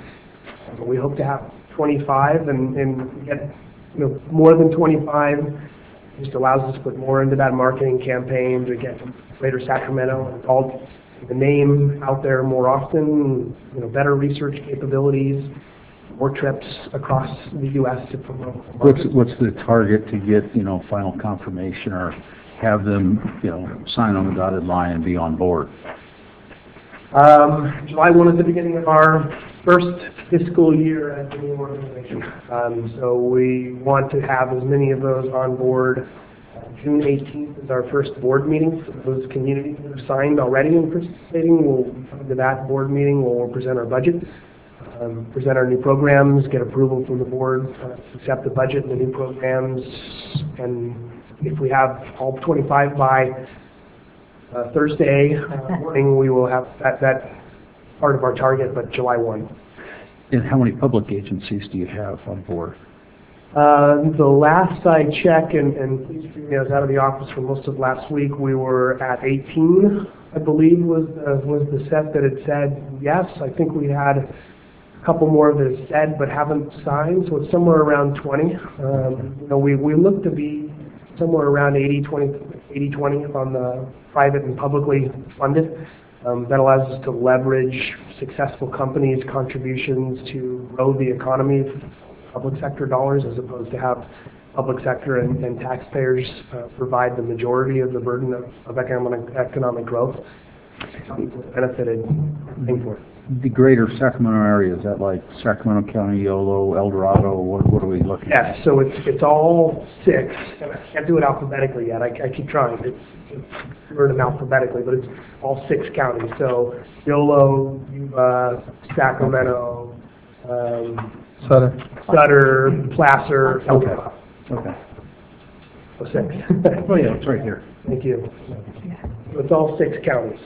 But we hope to have 25 and get, you know, more than 25. Just allows us to put more into that marketing campaign to get Greater Sacramento and Galt the name out there more often, better research capabilities, more trips across the U.S. to promote. What's the target to get, final confirmation or have them, sign on the dotted line and be on board? July 1 is the beginning of our first fiscal year as a new organization. So we want to have as many of those on board. June 18th is our first board meeting. So those communities that have signed already and participating will come to that board meeting where we'll present our budget, present our new programs, get approval from the board, accept the budget and the new programs, and if we have all 25 by Thursday morning, we will have that part of our target, but July 1. And how many public agencies do you have on board? The last I checked, and please forgive me, I was out of the office for most of last week, we were at 18, I believe, was the set that had said yes. I think we had a couple more that have said but haven't signed, so it's somewhere around 20. We look to be somewhere around 80-20 on the private and publicly funded. That allows us to leverage successful companies' contributions to grow the economy, public sector dollars, as opposed to have public sector and taxpayers provide the majority of the burden of economic growth. People benefited paying for it. The greater Sacramento area, is that like Sacramento County, Yolo, El Dorado, what are we looking at? Yes, so it's all 6, and I can't do it alphabetically yet. I keep trying. It's learn them alphabetically, but it's all 6 counties. So Yolo, Yuba, Sacramento, Sutter, Placer, El Dorado. Okay. So 6. Oh yeah, it's right here. Thank you. So it's all 6 counties.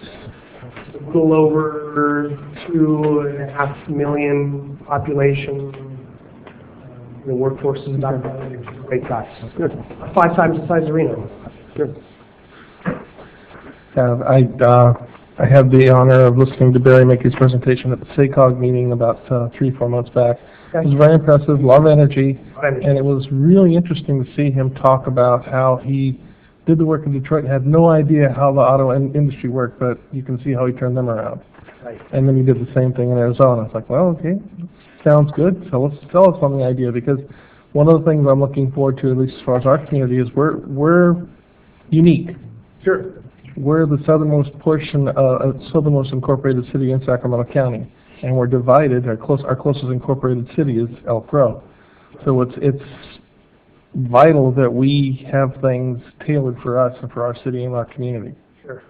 A little over 2.5 million population. The workforce is about great size. Good. 5 times the size of Reno. Good. I had the honor of listening to Barry make his presentation at the SACOG meeting about 3-4 months back. It was very impressive, a lot of energy, and it was really interesting to see him talk about how he did the work in Detroit and had no idea how the auto industry worked, but you can see how he turned them around. Right. And then he did the same thing in Arizona. It's like, well, okay, sounds good. So let's tell us on the idea, because one of the things I'm looking forward to, at least as far as our community, is we're unique. Sure. We're the southernmost portion, southernmost incorporated city in Sacramento County, and we're divided. Our closest incorporated city is Elk Grove. So it's vital that we have things tailored for us and for our city and our community. Sure.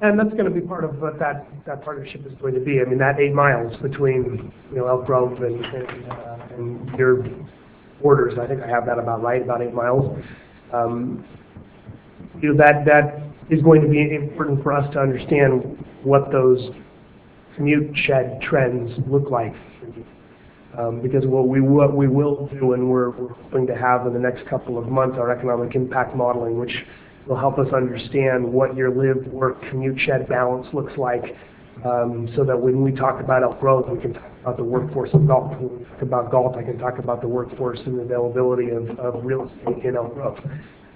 And that's going to be part of what that partnership is going to be. I mean, that 8 miles between Elk Grove and your borders, I think I have that about right, about 8 miles. That is going to be important for us to understand what those commute shed trends look like. Because what we will do, and we're hoping to have in the next couple of months, our economic impact modeling, which will help us understand what your live, work, commute shed balance looks like, so that when we talk about Elk Grove, we can talk about the workforce of Galt. When we talk about Galt, I can talk about the workforce and the availability of real estate in Elk Grove.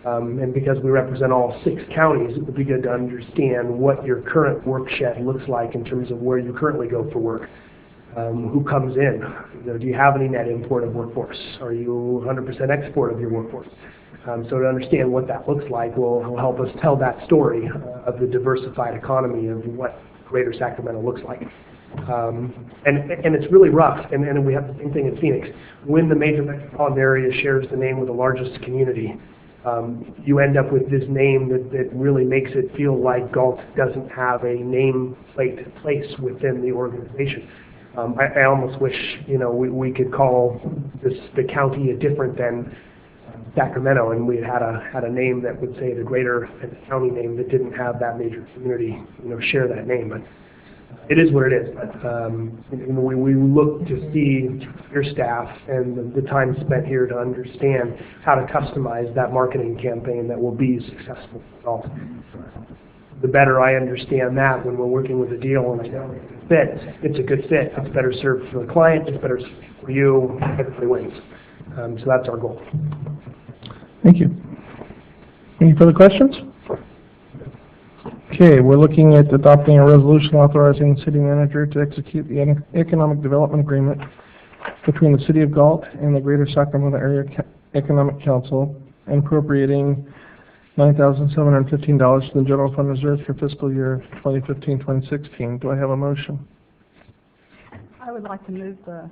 And because we represent all 6 counties, it would be good to understand what your current work shed looks like in terms of where you currently go for work. Who comes in? Do you have any net import of workforce? Are you 100% export of your workforce? So to understand what that looks like will help us tell that story of the diversified economy of what Greater Sacramento looks like. And it's really rough, and we have the same thing in Phoenix. When the major metropolitan area shares the name with the largest community, you end up with this name that really makes it feel like Galt doesn't have a nameplate place within the organization. I almost wish we could call the county different than Sacramento, and we had a name that would say the greater county name that didn't have that major community share that name. But it is what it is. But we look to see your staff and the time spent here to understand how to customize that marketing campaign that will be successful for Galt. The better I understand that when we're working with a deal and I know it's a good fit, it's better served for the client, it's better served for you, everybody wins. So that's our goal. Thank you. Any further questions? Okay, we're looking at adopting a resolution authorizing the city manager to execute the economic development agreement between the city of Galt and the Greater Sacramento Area Economic Council, and appropriating $9,715 to the general fund reserve for fiscal year 2015-2016. Do I have a motion? I would like to move the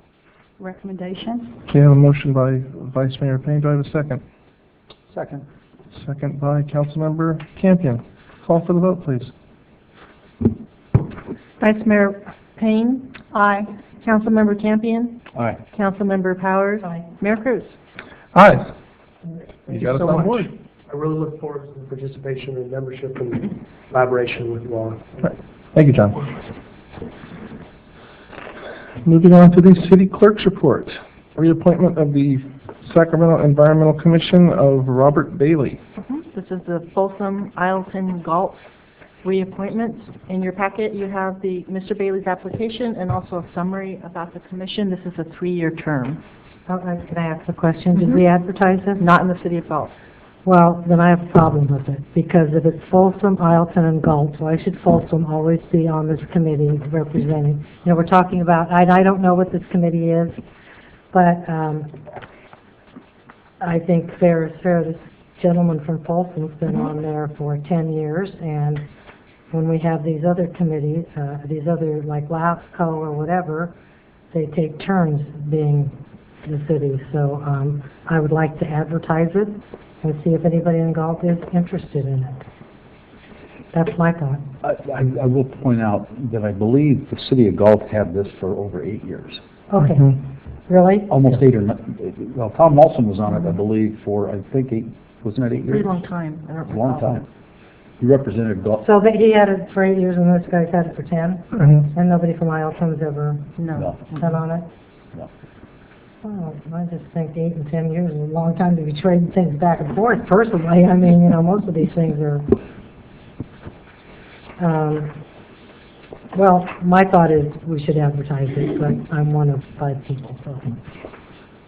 recommendation. Okay, I have a motion by Vice Mayor Payne. Do I have a second? Second. Second by Councilmember Campion. Call for the vote, please. Vice Mayor Payne? Aye. Councilmember Campion? Aye. Councilmember Powers? Aye. Mayor Cruz? Aye. Thank got us so on much. board. I really look forward to the participation and membership and collaboration with you all. Thank you, John. Moving on to the city clerk's report. Reappointment of the Sacramento Environmental Commission of Robert Bailey. This is the Folsom, Isleton, Galt reappointment. In your packet, you have Mr. Bailey's application and also a summary about the commission. This is a 3-year term. Can I ask a question? Did we advertise this? Not in the city of Galt. Well, then I have a problem with it, because if it's Folsom, Isleton, and Galt, why should Folsom always be on this committee representing? You know, we're talking about, I don't know what this committee is, but I think fair is fair. This gentleman from Folsom's been on there for 10 years, and when we have these other committees, these other, like LAFCO or whatever, they take turns being the city. So I would like to advertise it and see if anybody in Galt is interested in it. That's my thought. I will point out that I believe the city of Galt had this for over 8 years. Okay. Really? Almost 8 or 9. Well, Tom Molson was on it, I believe, for, I think, 8, wasn't it 8 years? Pretty long time. I don't A long recall. time. He represented Galt. So he had it for 8 years and this guy's had it for 10? And nobody from Isleton's ever No. been on it? No. Oh, I just think 8 and 10 years is a long time to be trading things back and forth, personally. I mean, you know, most of these things are... well, my thought is we should advertise it, but I'm one of 5 people, so...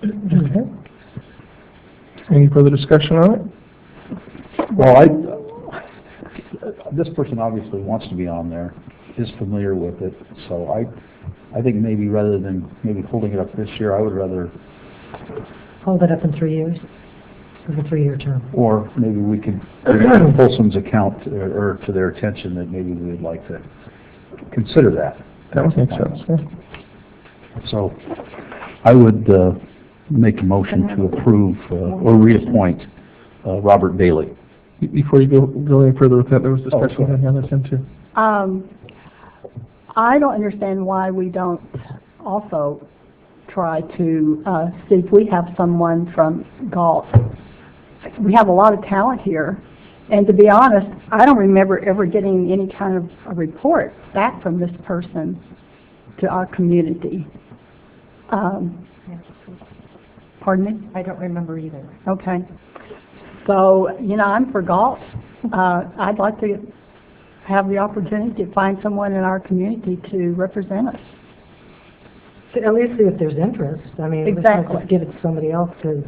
Okay. Any further discussion on it? Well, this person obviously wants to be on there, is familiar with it, so I think maybe rather than maybe holding it up this year, I would rather, Hold it up in 3 years, for the 3-year term. or maybe we could bring Folsom's account or to their attention that maybe we would like to consider that. That would make sense, yeah. So I would make a motion to approve or reappoint Robert Bailey. Before you go any further with that, there was discussion on this end too. I don't understand why we don't also try to see if we have someone from Galt. We have a lot of talent here, and to be honest, I don't remember ever getting any kind of a report back from this person to our community. Pardon me? I don't remember either. Okay. So, you know, I'm for Galt. I'd like to have the opportunity to find someone in our community to represent us. At least see if there's interest. I mean, Exactly. let's not just give it to somebody else because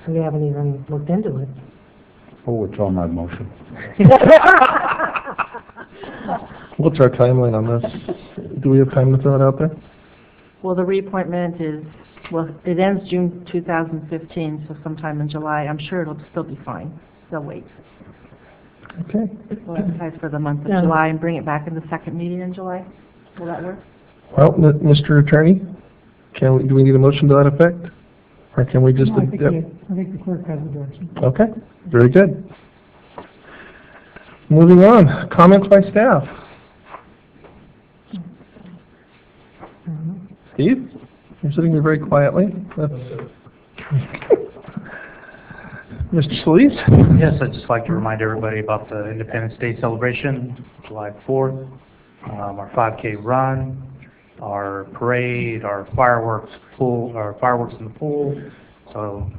we haven't even looked into it. I'll withdraw my motion. What's our timeline on this? Do we have time to throw it out there? Well, the reappointment is, well, it ends June 2015, so sometime in July. I'm sure it'll still be fine. They'll wait. Okay. We'll advertise for the month of Yeah. July and bring it back in the second meeting in July. Will that work? Well, Mr. Attorney, do we need a motion to that effect? Or can we just... I think the clerk has the direction. Okay, very good. Moving on, comments by staff. Steve, you're sitting there very quietly. Mr. Solis? Yes, I'd just like to remind everybody about the Independence Day celebration, July 4th, our 5K run, our parade, our fireworks in the pool. So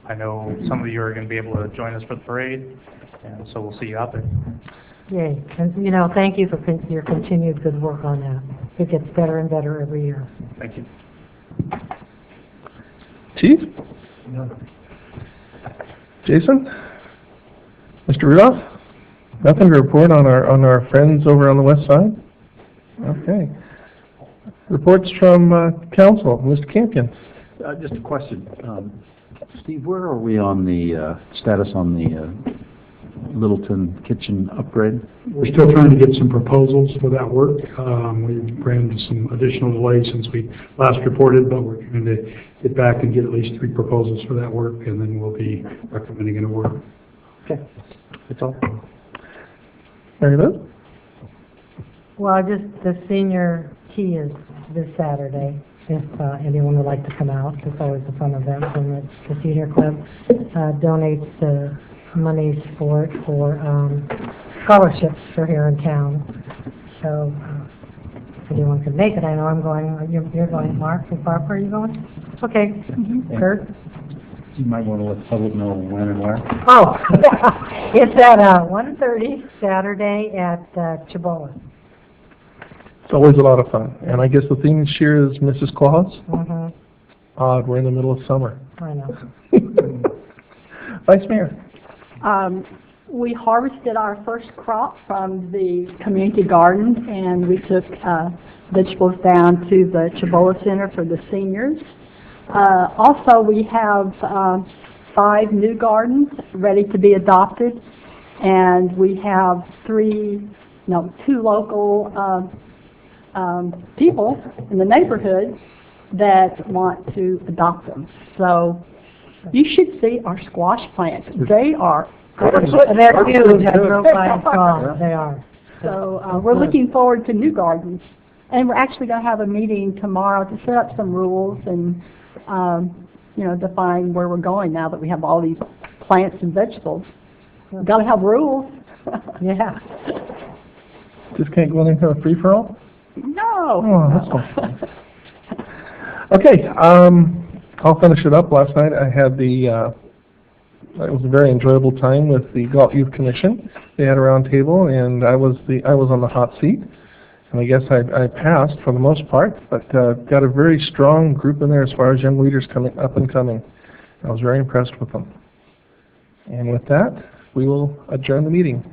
I know some of you are going to be able to join us for the parade, and so we'll see you out there. Yay. And, you know, thank you for your continued good work on that. It gets better and better every year. Thank you. Chief? Jason? Mr. Rudolph? Nothing to report on our friends over on the west side? Okay. Reports from council. Mr. Campion. Just a question. Steve, where are we on the status on the Littleton kitchen upgrade? We're still trying to get some proposals for that work. We ran into some additional delays since we last reported, but we're trying to get back and get at least 3 proposals for that work, and then we'll be recommending an award. Okay, that's all. Very good. Well, just the senior tea is this Saturday. If anyone would like to come out, it's always a fun event, and the senior club donates the monies for scholarships for here in town. So if anyone could make it, I know I'm going. You're going, Mark and Barbara. Are you going? Okay. Kurt. You might want to let the public know when and where. Oh, it's at 1:30 Saturday at Cibola. It's always a lot of fun. And I guess the theme this year is Mrs. Claus. Mm-hmm. Odd, we're in the middle of summer. I know. Vice Mayor. We harvested our first crop from the community garden, and we took vegetables down to the Cibola Center for the seniors. Also, we have 5 new gardens ready to be adopted, and we have 2 local people in the neighborhood that want to adopt them. So you should see our squash plants. They are gorgeous. They're huge. I drove by and saw. They are. So we're looking forward to new gardens. And we're actually going to have a meeting tomorrow to set up some rules and define where we're going now that we have all these plants and vegetables. We've got to have rules. Yeah. Just can't go into a free-for-all? No. Oh, that's no. Okay, I'll finish it up. Last night I had it was a very enjoyable time with the Galt Youth Commission. They had a round table, and I was on the hot seat. And I guess I passed for the most part, but got a very strong group in there as far as young leaders coming up and coming. I was very impressed with them. And with that, we will adjourn the meeting.